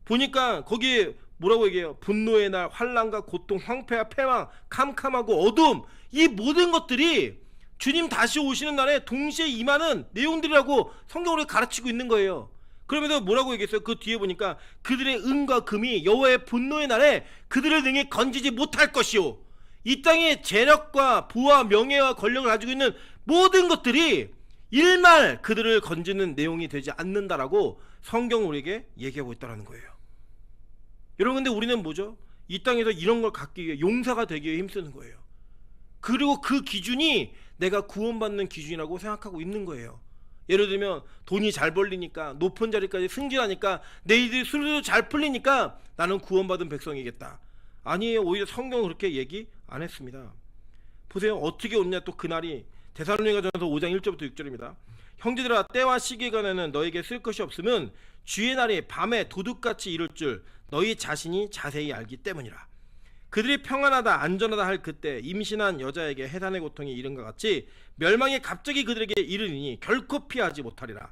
보니까 거기에 뭐라고 얘기해요? 분노의 날, 환난과 고통, 황폐와 패망, 캄캄하고 어둠, 이 모든 것들이 주님 다시 오시는 날에 동시에 임하는 내용들이라고 성경으로 가르치고 있는 거예요. 그러면서 뭐라고 얘기했어요? 그 뒤에 보니까 그들의 은과 금이 여호와의 분노의 날에 그들을 능히 건지지 못할 것이요 이 땅의 재력과 부와 명예와 권력을 가지고 있는 모든 것들이 일말 그들을 건지는 내용이 되지 않는다라고 성경은 우리에게 얘기하고 있다는 거예요. 여러분 근데 우리는 뭐죠? 이 땅에서 이런 걸 갖기 위해 용사가 되기 위해 힘쓰는 거예요. 그리고 그 기준이 내가 구원받는 기준이라고 생각하고 있는 거예요. 예를 들면 돈이 잘 벌리니까 높은 자리까지 승진하니까 내 일이 스스로 잘 풀리니까 나는 구원받은 백성이겠다. 아니에요. 오히려 성경은 그렇게 얘기 안 했습니다. 보세요. 어떻게 오느냐 또 그날이 데살로니가전서 5장 1절부터 6절입니다. 형제들아 때와 시기간에는 너에게 쓸 것이 없음은 주의 날이 밤에 도둑같이 이룰 줄 너희 자신이 자세히 알기 때문이라. 그들이 평안하다 안전하다 할 그때 임신한 여자에게 해산의 고통이 이른과 같이 멸망이 갑자기 그들에게 이르리니 결코 피하지 못하리라.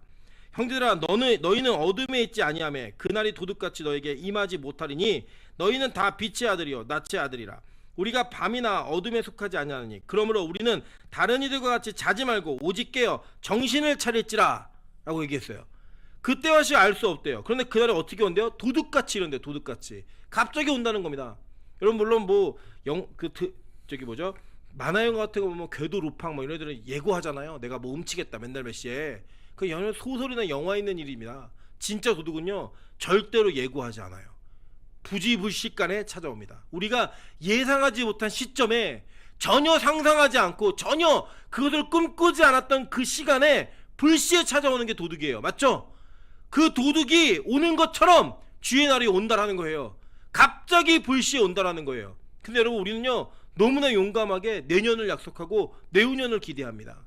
형제들아 너희는 어둠에 있지 아니하며 그날이 도둑같이 너에게 임하지 못하리니 너희는 다 빛의 아들이요 낯의 아들이라. 우리가 밤이나 어둠에 속하지 아니하느니 그러므로 우리는 다른 이들과 같이 자지 말고 오직 깨어 정신을 차릴지라 라고 얘기했어요. 그때와 시 알 수 없대요. 그런데 그날이 어떻게 온대요? 도둑같이 이런대요. 도둑같이 갑자기 온다는 겁니다. 여러분 물론 뭐 저기 뭐죠? 만화 영화 같은 거 보면 궤도 루팡 뭐 이런 애들은 예고하잖아요. 내가 뭐 훔치겠다 맨날 몇 시에. 그 연애 소설이나 영화에 있는 일입니다. 진짜 도둑은요 절대로 예고하지 않아요. 부지불식간에 찾아옵니다. 우리가 예상하지 못한 시점에 전혀 상상하지 않고 전혀 그것을 꿈꾸지 않았던 그 시간에 불시에 찾아오는 게 도둑이에요. 맞죠? 그 도둑이 오는 것처럼 주의 날이 온다라는 거예요. 갑자기 불시에 온다라는 거예요. 근데 여러분 우리는요 너무나 용감하게 내년을 약속하고 내후년을 기대합니다.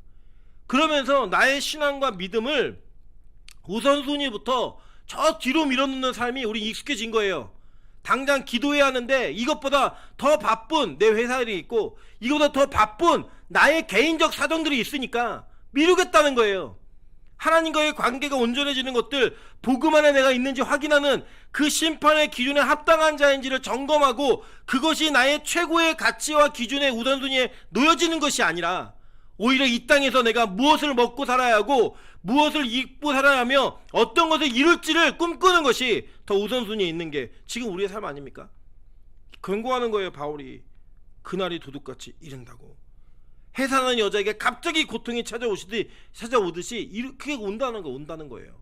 그러면서 나의 신앙과 믿음을 우선순위부터 저 뒤로 밀어놓는 삶이 우리 익숙해진 거예요. 당장 기도해야 하는데 이것보다 더 바쁜 내 회사 일이 있고 이거보다 더 바쁜 나의 개인적 사정들이 있으니까 미루겠다는 거예요. 하나님과의 관계가 온전해지는 것들, 복음 안에 내가 있는지 확인하는 그 심판의 기준에 합당한 자인지를 점검하고 그것이 나의 최고의 가치와 기준의 우선순위에 놓여지는 것이 아니라 오히려 이 땅에서 내가 무엇을 먹고 살아야 하고 무엇을 입고 살아야 하며 어떤 것을 이룰지를 꿈꾸는 것이 더 우선순위에 있는 게 지금 우리의 삶 아닙니까? 경고하는 거예요. 바울이 그날이 도둑같이 이른다고. 해산하는 여자에게 갑자기 고통이 찾아오듯이 이렇게 온다는 거예요.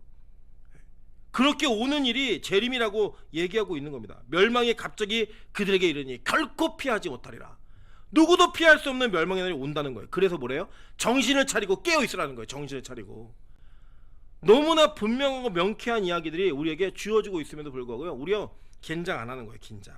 그렇게 오는 일이 재림이라고 얘기하고 있는 겁니다. 멸망이 갑자기 그들에게 이르니 결코 피하지 못하리라. 누구도 피할 수 없는 멸망의 날이 온다는 거예요. 그래서 뭐래요? 정신을 차리고 깨어 있으라는 거예요. 정신을 차리고. 너무나 분명하고 명쾌한 이야기들이 우리에게 주어지고 있음에도 불구하고요, 우리가 긴장 안 하는 거예요. 긴장.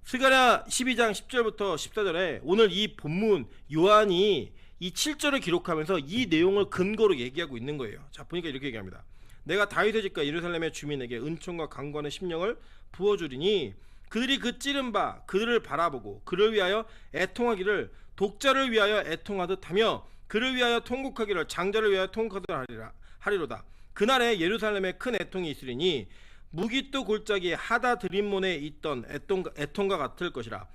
스가랴 12장 10절부터 14절에 오늘 이 본문 요한이 이 7절을 기록하면서 이 내용을 근거로 얘기하고 있는 거예요. 자, 보니까 이렇게 얘기합니다. 내가 다윗의 집과 예루살렘의 주민에게 은총과 강권의 심령을 부어주리니 그들이 그 찌른 바 그들을 바라보고 그를 위하여 애통하기를 독자를 위하여 애통하듯 하며 그를 위하여 통곡하기를 장자를 위하여 통곡하듯 하리로다. 그날에 예루살렘에 큰 애통이 있으리니 무기또 골짜기 하다 드림몬에 있던 애통과 같을 것이라.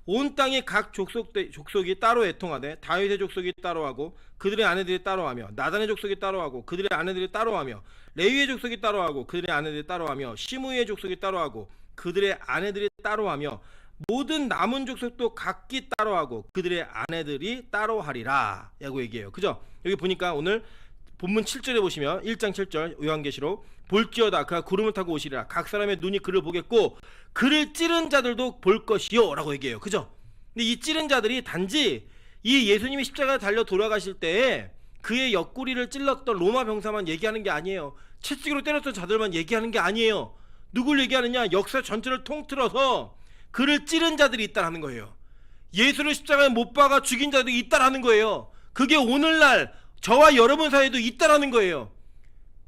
온 땅의 각 족속이 따로 애통하되 다윗의 족속이 따로하고 그들의 아내들이 따로하며 나단의 족속이 따로하고 그들의 아내들이 따로하며 레위의 족속이 따로하고 그들의 아내들이 따로하며 시므이의 족속이 따로하고 그들의 아내들이 따로하며 모든 남은 족속도 각기 따로하고 그들의 아내들이 따로하리라 라고 얘기해요. 그죠? 여기 보니까 오늘 본문 7절에 보시면 1장 7절 요한계시록 볼지어다 그가 구름을 타고 오시리라. 각 사람의 눈이 그를 보겠고 그를 찌른 자들도 볼 것이요 라고 얘기해요. 그죠? 근데 이 찌른 자들이 단지 이 예수님이 십자가에 달려 돌아가실 때에 그의 옆구리를 찔렀던 로마 병사만 얘기하는 게 아니에요. 채찍으로 때렸던 자들만 얘기하는 게 아니에요. 누굴 얘기하느냐? 역사 전체를 통틀어서 그를 찌른 자들이 있다라는 거예요. 예수를 십자가에 못 박아 죽인 자들이 있다라는 거예요. 그게 오늘날 저와 여러분 사이에도 있다라는 거예요.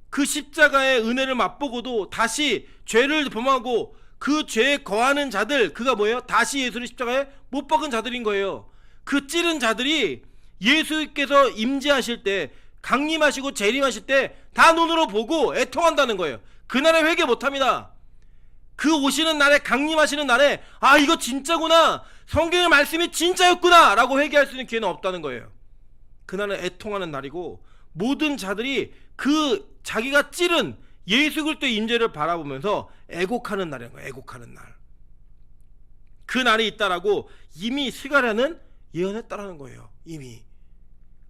그 십자가의 은혜를 맛보고도 다시 죄를 범하고 그 죄에 거하는 자들, 그가 뭐예요? 다시 예수를 십자가에 못 박은 자들인 거예요. 그 찌른 자들이 예수께서 임재하실 때, 강림하시고 재림하실 때 다 눈으로 보고 애통한다는 거예요. 그날에 회개 못합니다. 그 오시는 날에, 강림하시는 날에 아 이거 진짜구나, 성경의 말씀이 진짜였구나 라고 회개할 수 있는 기회는 없다는 거예요. 그날은 애통하는 날이고 모든 자들이 그 자기가 찌른 예수 그리스도의 임재를 바라보면서 애곡하는 날인 거예요. 애곡하는 날. 그 날이 있다라고 이미 스가랴는 예언했다라는 거예요. 이미.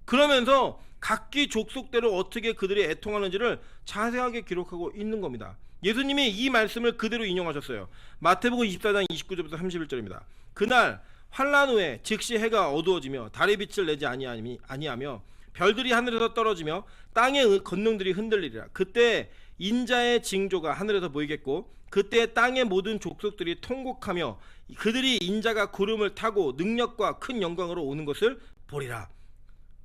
그러면서 각기 족속대로 어떻게 그들이 애통하는지를 자세하게 기록하고 있는 겁니다. 예수님이 이 말씀을 그대로 인용하셨어요. 마태복음 24장 29절부터 31절입니다. 그날 환란 후에 즉시 해가 어두워지며 달의 빛을 내지 아니하며 별들이 하늘에서 떨어지며 땅의 건능들이 흔들리리라. 그때 인자의 징조가 하늘에서 보이겠고 그때 땅의 모든 족속들이 통곡하며 그들이 인자가 구름을 타고 능력과 큰 영광으로 오는 것을 보리라.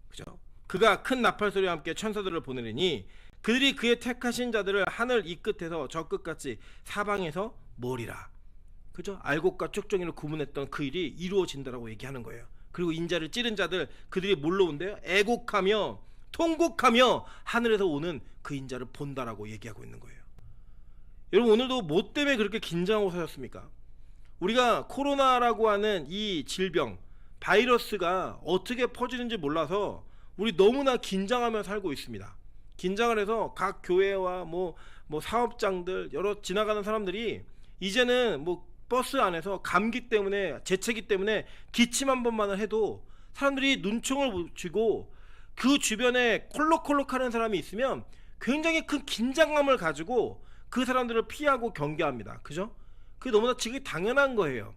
그죠? 그가 큰 나팔 소리와 함께 천사들을 보내리니 그들이 그의 택하신 자들을 하늘 이 끝에서 저 끝까지 사방에서 모으리라. 그죠? 알곡과 쭉정이를 구분했던 그 일이 이루어진다라고 얘기하는 거예요. 그리고 인자를 찌른 자들, 그들이 뭘로 온대요? 애곡하며 통곡하며 하늘에서 오는 그 인자를 본다라고 얘기하고 있는 거예요. 여러분 오늘도 뭐 때문에 그렇게 긴장하고 사셨습니까? 우리가 코로나라고 하는 이 질병, 바이러스가 어떻게 퍼지는지 몰라서 우리 너무나 긴장하며 살고 있습니다. 긴장을 해서 각 교회와 뭐 사업장들, 여러 지나가는 사람들이 이제는 뭐 버스 안에서 감기 때문에 재채기 때문에 기침 한 번만 해도 사람들이 눈총을 쥐고 그 주변에 콜록콜록하는 사람이 있으면 굉장히 큰 긴장감을 가지고 그 사람들을 피하고 경계합니다. 그죠? 그게 너무나 지금 당연한 거예요.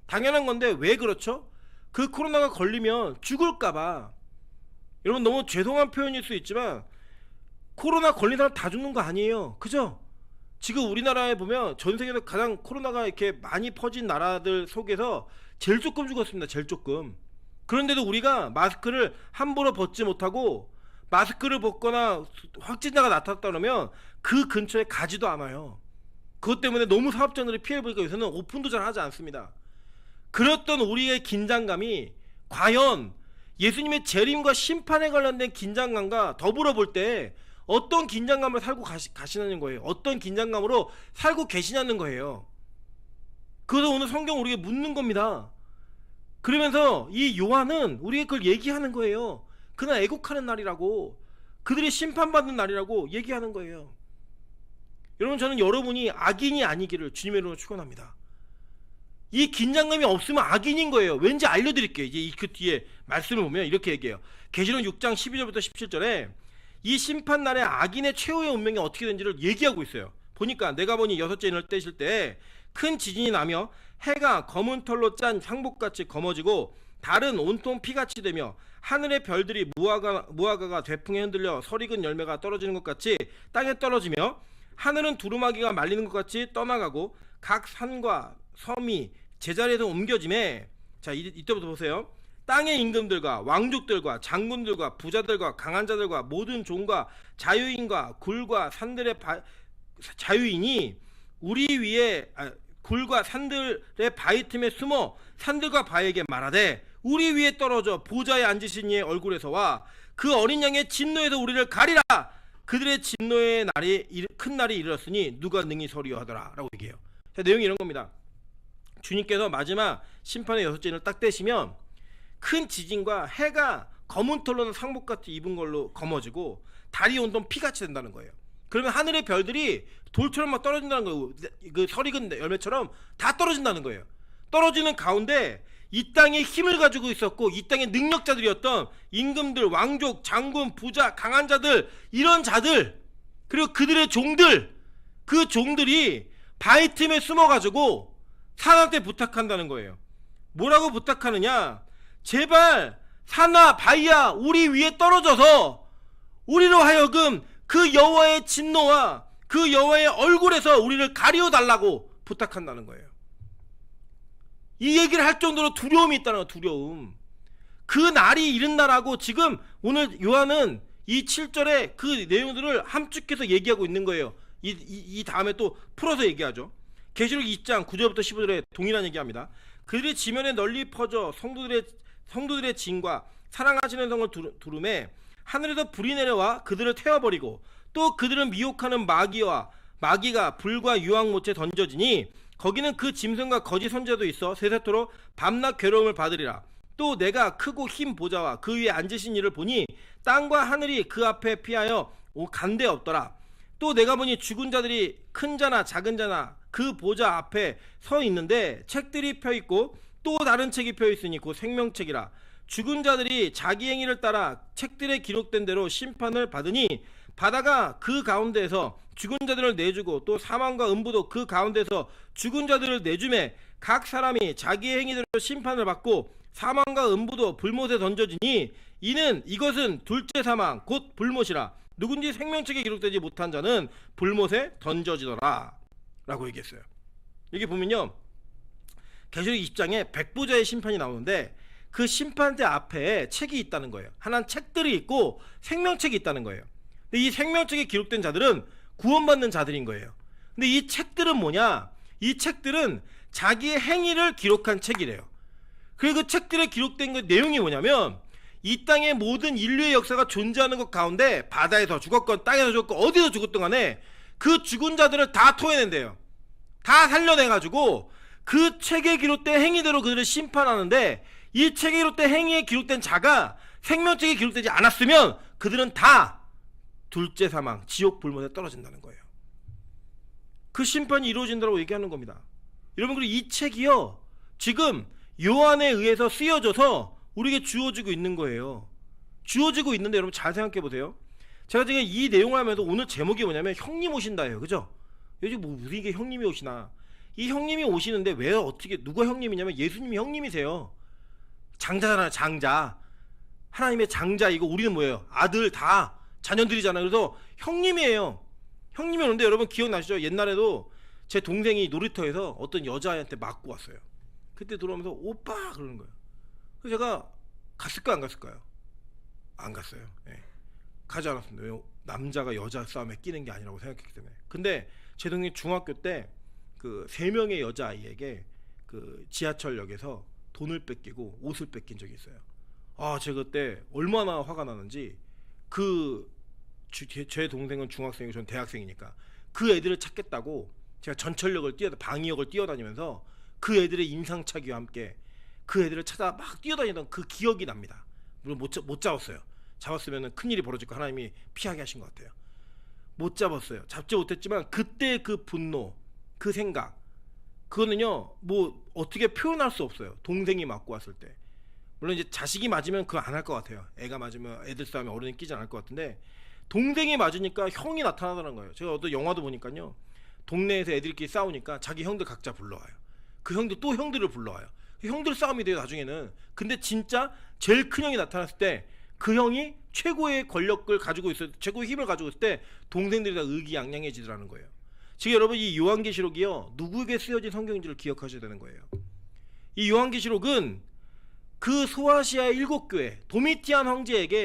당연한 건데 왜 그렇죠? 그 코로나가 걸리면 죽을까봐. 여러분 너무 죄송한 표현일 수 있지만 코로나 걸린 사람 다 죽는 거 아니에요. 그죠? 지금 우리나라에 보면 전 세계에서 가장 코로나가 이렇게 많이 퍼진 나라들 속에서 제일 조금 죽었습니다. 제일 조금. 그런데도 우리가 마스크를 함부로 벗지 못하고 마스크를 벗거나 확진자가 나타났다 그러면 그 근처에 가지도 않아요. 그것 때문에 너무 사업자들이 피해보니까 요새는 오픈도 잘 하지 않습니다. 그랬던 우리의 긴장감이 과연 예수님의 재림과 심판에 관련된 긴장감과 더불어 볼 때 어떤 긴장감을 살고 가시냐는 거예요. 어떤 긴장감으로 살고 계시냐는 거예요. 그래서 오늘 성경 우리에게 묻는 겁니다. 그러면서 이 요한은 우리에게 그걸 얘기하는 거예요. 그날 애국하는 날이라고, 그들이 심판받는 날이라고 얘기하는 거예요. 여러분 저는 여러분이 악인이 아니기를 주님의 이름으로 축원합니다. 이 긴장감이 없으면 악인인 거예요. 왠지 알려드릴게요. 이제 그 뒤에 말씀을 보면 이렇게 얘기해요. 계시록 6장 12절부터 17절에 이 심판날에 악인의 최후의 운명이 어떻게 된지를 얘기하고 있어요. 보니까 내가 보니 여섯째 인을 떼실 때 큰 지진이 나며 해가 검은 털로 짠 상복같이 검어지고 달은 온통 피같이 되며 하늘의 별들이 무화과가 되풍에 흔들려 설익은 열매가 떨어지는 것 같이 땅에 떨어지며 하늘은 두루마기가 말리는 것 같이 떠나가고 각 산과 섬이 제자리에서 옮겨짐에, 자 이때부터 보세요. 땅의 임금들과 왕족들과 장군들과 부자들과 강한 자들과 모든 종과 자유인과 굴과 산들의 자유인이 우리 위에 굴과 산들의 바위 틈에 숨어 산들과 바위에게 말하되 우리 위에 떨어져 보좌에 앉으신 이의 얼굴에서와 그 어린 양의 진노에서 우리를 가리라. 그들의 진노의 큰 날이 이르렀으니 누가 능히 서리요 하더라 라고 얘기해요. 자, 내용이 이런 겁니다. 주님께서 마지막 심판의 여섯째 인을 딱 떼시면 큰 지진과 해가 검은 털로는 상복같이 입은 걸로 검어지고 달이 온통 피같이 된다는 거예요. 그러면 하늘의 별들이 돌처럼 막 떨어진다는 거예요. 그 설익은 열매처럼 다 떨어진다는 거예요. 떨어지는 가운데 이 땅에 힘을 가지고 있었고 이 땅의 능력자들이었던 임금들, 왕족, 장군, 부자, 강한 자들, 이런 자들, 그리고 그들의 종들, 그 종들이 바위 틈에 숨어가지고 산한테 부탁한다는 거예요. 뭐라고 부탁하느냐? 제발 산아 바위야 우리 위에 떨어져서 우리로 하여금 그 여호와의 진노와 그 여호와의 얼굴에서 우리를 가리워 달라고 부탁한다는 거예요. 이 얘기를 할 정도로 두려움이 있다는 거예요. 두려움. 그 날이 이른다라고 지금 오늘 요한은 이 7절에 그 내용들을 함축해서 얘기하고 있는 거예요. 이 다음에 또 풀어서 얘기하죠. 계시록 2장 9절부터 15절에 동일한 얘기합니다. 그들이 지면에 널리 퍼져 성도들의 진과 사랑하시는 성을 두름에 하늘에서 불이 내려와 그들을 태워버리고 또 그들은 미혹하는 마귀가 불과 유황못에 던져지니 거기는 그 짐승과 거짓 선지자도 있어 세세토록 밤낮 괴로움을 받으리라. 또 내가 크고 흰 보좌와 그 위에 앉으신 이를 보니 땅과 하늘이 그 앞에 피하여 간데 없더라. 또 내가 보니 죽은 자들이 큰 자나 작은 자나 그 보좌 앞에 서 있는데 책들이 펴 있고 또 다른 책이 펴 있으니 곧 생명책이라. 죽은 자들이 자기 행위를 따라 책들에 기록된 대로 심판을 받으니 바다가 그 가운데에서 죽은 자들을 내주고 또 사망과 음부도 그 가운데서 죽은 자들을 내주매 각 사람이 자기의 행위대로 심판을 받고 사망과 음부도 불못에 던져지니 이것은 둘째 사망 곧 불못이라. 누군지 생명책에 기록되지 못한 자는 불못에 던져지더라 라고 얘기했어요. 여기 보면요, 계시록 20장에 백보자의 심판이 나오는데 그 심판대 앞에 책이 있다는 거예요. 하나는 책들이 있고 생명책이 있다는 거예요. 근데 이 생명책에 기록된 자들은 구원받는 자들인 거예요. 근데 이 책들은 뭐냐? 이 책들은 자기의 행위를 기록한 책이래요. 그리고 그 책들에 기록된 그 내용이 뭐냐면 이 땅의 모든 인류의 역사가 존재하는 것 가운데 바다에서 죽었건 땅에서 죽었건 어디서 죽었든 간에 그 죽은 자들을 다 토해낸대요. 다 살려내가지고 그 책에 기록된 행위대로 그들을 심판하는데 이 책에 기록된 행위에 기록된 자가 생명책에 기록되지 않았으면 그들은 다 둘째 사망, 지옥 불못에 떨어진다는 거예요. 그 심판이 이루어진다고 얘기하는 겁니다. 여러분, 그리고 이 책이요, 지금 요한에 의해서 쓰여져서 우리에게 주어지고 있는 거예요. 주어지고 있는데 여러분 잘 생각해 보세요. 제가 지금 이 내용을 하면서 오늘 제목이 뭐냐면 형님 오신다예요. 그죠? 요즘 뭐 무슨 이게 형님이 오시나. 이 형님이 오시는데 왜 어떻게 누가 형님이냐면 예수님이 형님이세요. 장자잖아요. 장자. 하나님의 장자이고 우리는 뭐예요? 아들 다 자녀들이잖아요. 그래서 형님이에요. 형님이 오는데 여러분 기억나시죠? 옛날에도 제 동생이 놀이터에서 어떤 여자애한테 맞고 왔어요. 그때 들어오면서 오빠 그러는 거예요. 그래서 제가 갔을까요? 안 갔을까요? 안 갔어요. 네. 가지 않았습니다. 왜? 남자가 여자 싸움에 끼는 게 아니라고 생각했기 때문에. 근데 제 동생이 중학교 때 그 3명의 여자아이에게 그 지하철역에서 돈을 뺏기고 옷을 뺏긴 적이 있어요. 아, 제가 그때 얼마나 화가 나는지. 제 동생은 중학생이고 저는 대학생이니까 그 애들을 찾겠다고 제가 전철역을 방위역을 뛰어다니면서 그 애들의 인상착의와 함께 그 애들을 찾아 막 뛰어다니던 그 기억이 납니다. 물론 못 잡았어요. 잡았으면 큰일이 벌어질 거 하나님이 피하게 하신 것 같아요. 못 잡았어요. 잡지 못했지만 그때 그 분노, 그 생각, 그거는요 뭐 어떻게 표현할 수 없어요. 동생이 맞고 왔을 때. 물론 이제 자식이 맞으면 그거 안 할 것 같아요. 애가 맞으면 애들 싸움에 어른이 끼지 않을 것 같은데 동생이 맞으니까 형이 나타나더라는 거예요. 제가 어떤 영화도 보니까요, 동네에서 애들끼리 싸우니까 자기 형들 각자 불러와요. 그 형들 또 형들을 불러와요. 그 형들 싸움이 돼요 나중에는. 근데 진짜 제일 큰 형이 나타났을 때 그 형이 최고의 권력을 가지고 있을 때, 최고의 힘을 가지고 있을 때 동생들이 다 의기양양해지더라는 거예요. 지금 여러분 이 요한계시록이요 누구에게 쓰여진 성경인지를 기억하셔야 되는 거예요. 이 요한계시록은 그 소아시아의 7교회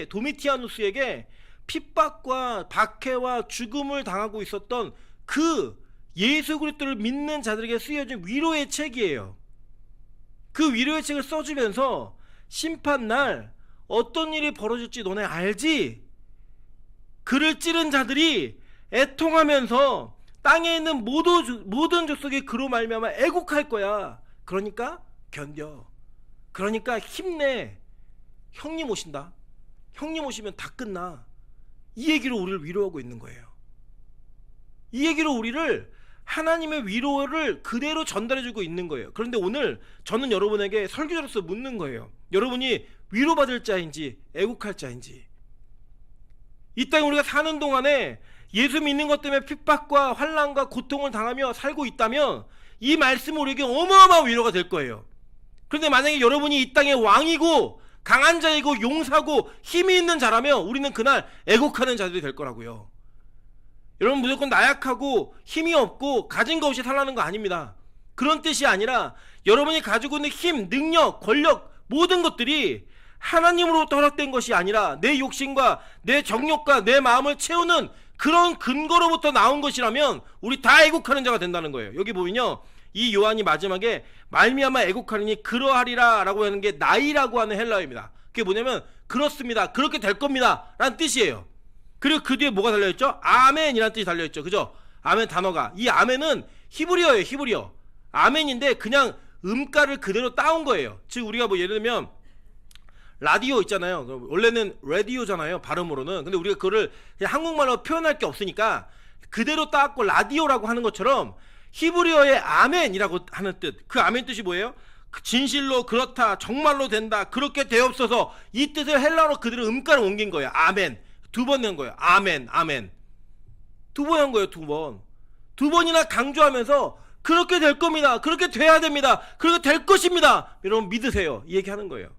도미티아누스에게 핍박과 박해와 죽음을 당하고 있었던 그 예수 그리스도를 믿는 자들에게 쓰여진 위로의 책이에요. 그 위로의 책을 써주면서 심판날 어떤 일이 벌어질지 너네 알지? 그를 찌른 자들이 애통하면서 땅에 있는 모든 족속이 그로 말미암아 애곡할 거야. 그러니까 견뎌. 그러니까 힘내. 형님 오신다. 형님 오시면 다 끝나. 이 얘기로 우리를 위로하고 있는 거예요. 이 얘기로 우리를 하나님의 위로를 그대로 전달해주고 있는 거예요. 그런데 오늘 저는 여러분에게 설교자로서 묻는 거예요. 여러분이 위로받을 자인지 애국할 자인지. 이 땅에 우리가 사는 동안에 예수 믿는 것 때문에 핍박과 환난과 고통을 당하며 살고 있다면 이 말씀은 우리에게 어마어마한 위로가 될 거예요. 그런데 만약에 여러분이 이 땅의 왕이고 강한 자이고 용사고 힘이 있는 자라면 우리는 그날 애곡하는 자들이 될 거라고요. 여러분 무조건 나약하고 힘이 없고 가진 거 없이 살라는 거 아닙니다. 그런 뜻이 아니라 여러분이 가지고 있는 힘, 능력, 권력 모든 것들이 하나님으로부터 허락된 것이 아니라 내 욕심과 내 정욕과 내 마음을 채우는 그런 근거로부터 나온 것이라면 우리 다 애국하는 자가 된다는 거예요. 여기 보면요, 이 요한이 마지막에 말미암아 애국하리니 그러하리라 라고 하는 게 나이라고 하는 헬라어입니다. 그게 뭐냐면 그렇습니다, 그렇게 될 겁니다 라는 뜻이에요. 그리고 그 뒤에 뭐가 달려있죠? 아멘이라는 뜻이 달려있죠. 그죠? 아멘 단어가, 이 아멘은 히브리어예요. 히브리어 아멘인데 그냥 음가를 그대로 따온 거예요. 즉 우리가 뭐 예를 들면 라디오 있잖아요. 원래는 라디오잖아요 발음으로는. 근데 우리가 그거를 그냥 한국말로 표현할 게 없으니까 그대로 따왔고 라디오라고 하는 것처럼 히브리어의 아멘이라고 하는 뜻, 그 아멘 뜻이 뭐예요? 진실로 그렇다, 정말로 된다, 그렇게 되옵소서, 이 뜻을 헬라어로 그대로 음가를 옮긴 거예요. 아멘. 2번 낸 거예요. 아멘, 아멘. 2번 한 거예요. 2번. 2번이나 강조하면서 그렇게 될 겁니다, 그렇게 돼야 됩니다, 그렇게 될 것입니다, 여러분 믿으세요, 이 얘기 하는 거예요.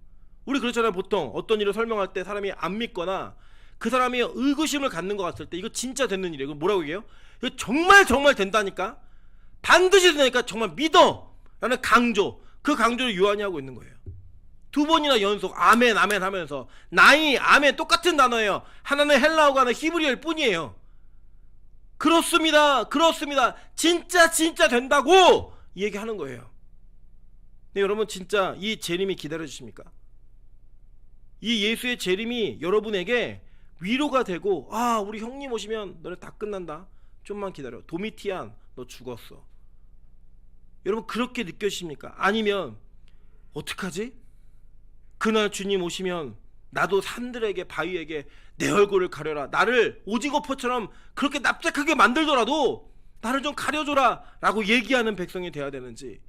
우리 그렇잖아요. 보통 어떤 일을 설명할 때 사람이 안 믿거나 그 사람이 의구심을 갖는 것 같을 때 이거 진짜 되는 일이에요. 이거 뭐라고 얘기해요? 이거 정말 된다니까, 반드시 되니까 정말 믿어 라는 강조, 그 강조를 요한이 하고 있는 거예요. 2번이나 연속 아멘 아멘 하면서, 나이 아멘 똑같은 단어예요. 하나는 헬라어가 하나 히브리어일 뿐이에요. 그렇습니다, 그렇습니다, 진짜 된다고 이 얘기하는 거예요. 네, 여러분 진짜 이 재림이 기다려지십니까? 이 예수의 재림이 여러분에게 위로가 되고, 아 우리 형님 오시면 너네 다 끝난다, 좀만 기다려, 도미티안 너 죽었어, 여러분 그렇게 느껴지십니까? 아니면 어떡하지? 그날 주님 오시면 나도 산들에게 바위에게 내 얼굴을 가려라, 나를 오징어포처럼 그렇게 납작하게 만들더라도 나를 좀 가려줘라 라고 얘기하는 백성이 돼야 되는지,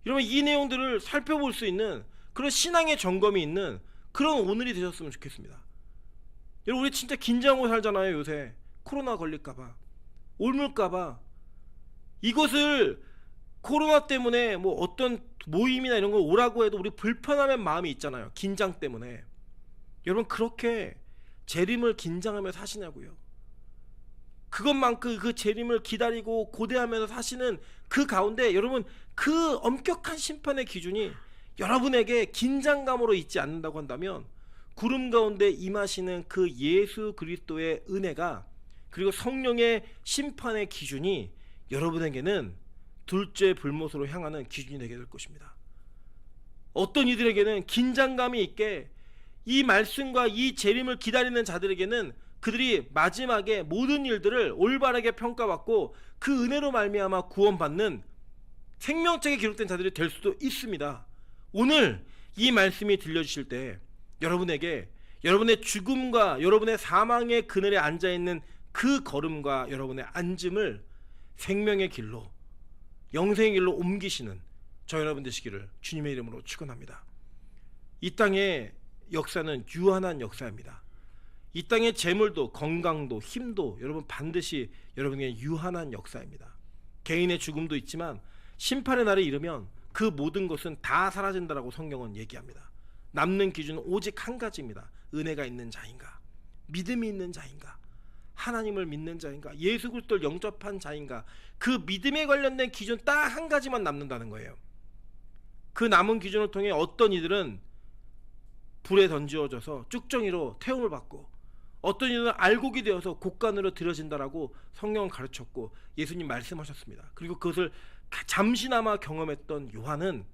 여러분 이 내용들을 살펴볼 수 있는 그런 신앙의 점검이 있는 그런 오늘이 되셨으면 좋겠습니다. 여러분 우리 진짜 긴장하고 살잖아요. 요새 코로나 걸릴까봐, 옮을까봐. 이것을 코로나 때문에 뭐 어떤 모임이나 이런 걸 오라고 해도 우리 불편함의 마음이 있잖아요. 긴장 때문에. 여러분 그렇게 재림을 긴장하며 사시냐고요. 그것만큼 그 재림을 기다리고 고대하면서 사시는 그 가운데 여러분 그 엄격한 심판의 기준이 여러분에게 긴장감으로 있지 않는다고 한다면, 구름 가운데 임하시는 그 예수 그리스도의 은혜가, 그리고 성령의 심판의 기준이 여러분에게는 둘째 불못으로 향하는 기준이 되게 될 것입니다. 어떤 이들에게는 긴장감이 있게 이 말씀과 이 재림을 기다리는 자들에게는 그들이 마지막에 모든 일들을 올바르게 평가받고 그 은혜로 말미암아 구원받는 생명책에 기록된 자들이 될 수도 있습니다. 오늘 이 말씀이 들려주실 때 여러분에게 여러분의 죽음과 여러분의 사망의 그늘에 앉아있는 그 걸음과 여러분의 앉음을 생명의 길로, 영생의 길로 옮기시는 저 여러분 되시기를 주님의 이름으로 축원합니다. 이 땅의 역사는 유한한 역사입니다. 이 땅의 재물도 건강도 힘도 여러분 반드시 여러분에게 유한한 역사입니다. 개인의 죽음도 있지만 심판의 날에 이르면 그 모든 것은 다 사라진다라고 성경은 얘기합니다. 남는 기준은 오직 한 가지입니다. 은혜가 있는 자인가, 믿음이 있는 자인가, 하나님을 믿는 자인가, 예수 그리스도를 영접한 자인가, 그 믿음에 관련된 기준 딱 한 가지만 남는다는 거예요. 그 남은 기준을 통해 어떤 이들은 불에 던지어져서 쭉정이로 태움을 받고, 어떤 이들은 알곡이 되어서 곡간으로 들여진다라고 성경은 가르쳤고 예수님 말씀하셨습니다. 그리고 그것을 잠시나마 경험했던 요한은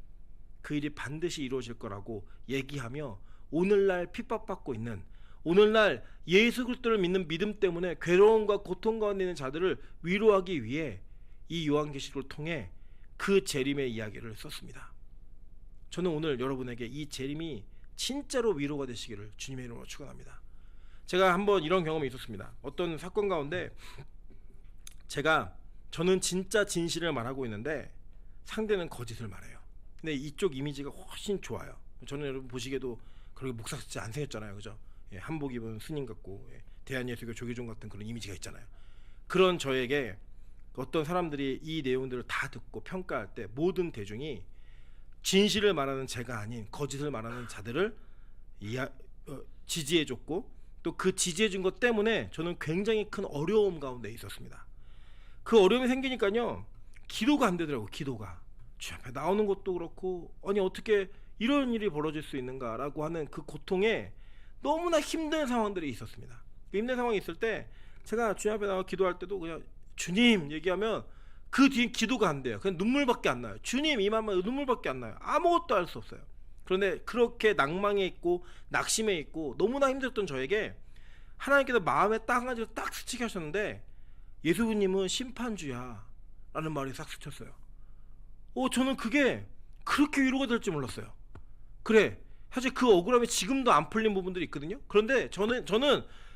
그 일이 반드시 이루어질 거라고 얘기하며, 오늘날 핍박받고 있는, 오늘날 예수 그리스도를 믿는 믿음 때문에 괴로움과 고통 가운데 있는 자들을 위로하기 위해 이 요한계시록을 통해 그 재림의 이야기를 썼습니다. 저는 오늘 여러분에게 이 재림이 진짜로 위로가 되시기를 주님의 이름으로 축원합니다. 제가 한번 이런 경험이 있었습니다. 어떤 사건 가운데 저는 진짜 진실을 말하고 있는데 상대는 거짓을 말해요. 근데 이쪽 이미지가 훨씬 좋아요. 저는 여러분 보시기에도 그렇게 목사같이 안 생겼잖아요, 그죠? 예, 한복 입은 스님 같고, 예, 대한예수교 조계종 같은 그런 이미지가 있잖아요. 그런 저에게 어떤 사람들이 이 내용들을 다 듣고 평가할 때 모든 대중이 진실을 말하는 제가 아닌 거짓을 말하는 자들을 지지해줬고, 또 그 지지해준 것 때문에 저는 굉장히 큰 어려움 가운데 있었습니다. 그 어려움이 생기니까요, 기도가 안 되더라고요. 기도가 주 앞에 나오는 것도 그렇고, 아니 어떻게 이런 일이 벌어질 수 있는가라고 하는 그 고통에 너무나 힘든 상황들이 있었습니다. 힘든 상황이 있을 때 제가 주님 앞에 나와 기도할 때도 그냥 주님 얘기하면 그 뒤에 기도가 안 돼요. 그냥 눈물밖에 안 나요. 주님 이 말만 눈물밖에 안 나요. 아무것도 할 수 없어요. 그런데 그렇게 낭망에 있고 낙심에 있고 너무나 힘들었던 저에게 하나님께서 마음에 딱 한 가지를 딱 스치게 하셨는데, 예수님은 심판주야 라는 말이 싹 스쳤어요. 저는 그게 그렇게 위로가 될 줄 몰랐어요. 그래, 사실 그 억울함이 지금도 안 풀린 부분들이 있거든요. 그런데 저는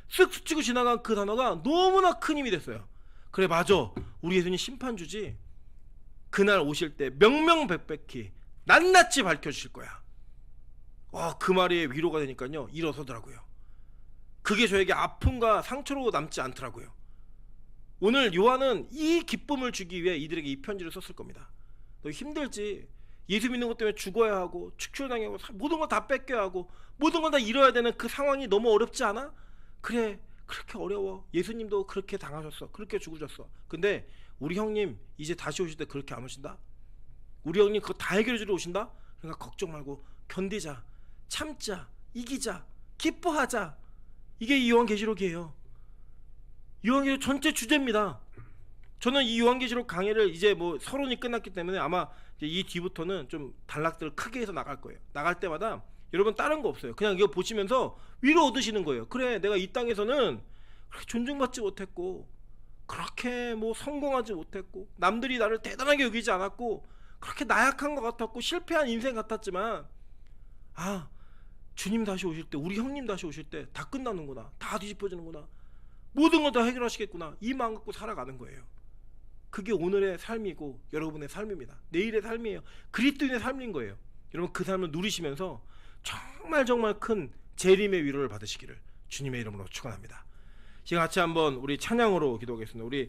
쓱 스치고 지나간 그 단어가 너무나 큰 힘이 됐어요. 그래, 맞아, 우리 예수님 심판주지. 그날 오실 때 명명백백히 낱낱이 밝혀주실 거야. 그 말이 위로가 되니까요, 일어서더라고요. 그게 저에게 아픔과 상처로 남지 않더라고요. 오늘 요한은 이 기쁨을 주기 위해 이들에게 이 편지를 썼을 겁니다. 너 힘들지? 예수 믿는 것 때문에 죽어야 하고 축출당하고 모든 걸 다 뺏겨야 하고 모든 걸 다 잃어야 되는 그 상황이 너무 어렵지 않아? 그래, 그렇게 어려워. 예수님도 그렇게 당하셨어. 그렇게 죽으셨어. 근데 우리 형님 이제 다시 오실 때 그렇게 안 오신다? 우리 형님 그거 다 해결해 주러 오신다? 그러니까 걱정 말고 견디자, 참자, 이기자, 기뻐하자. 이게 이 요한계시록이에요. 요한계시록 전체 주제입니다. 저는 이 요한계시록 강의를 이제 뭐 서론이 끝났기 때문에 아마 이제 이 뒤부터는 좀 단락들을 크게 해서 나갈 거예요. 나갈 때마다 여러분 다른 거 없어요. 그냥 이거 보시면서 위로 얻으시는 거예요. 그래, 내가 이 땅에서는 그렇게 존중받지 못했고, 그렇게 뭐 성공하지 못했고, 남들이 나를 대단하게 여기지 않았고, 그렇게 나약한 것 같았고, 실패한 인생 같았지만, 주님 다시 오실 때, 우리 형님 다시 오실 때 다 끝나는구나, 다 뒤집어지는구나, 모든 걸 다 해결하시겠구나, 이 마음 갖고 살아가는 거예요. 그게 오늘의 삶이고 여러분의 삶입니다. 내일의 삶이에요. 그리스도인의 삶인 거예요. 여러분 그 삶을 누리시면서 정말 큰 재림의 위로를 받으시기를 주님의 이름으로 축원합니다. 지금 같이 한번 우리 찬양으로 기도하겠습니다. 우리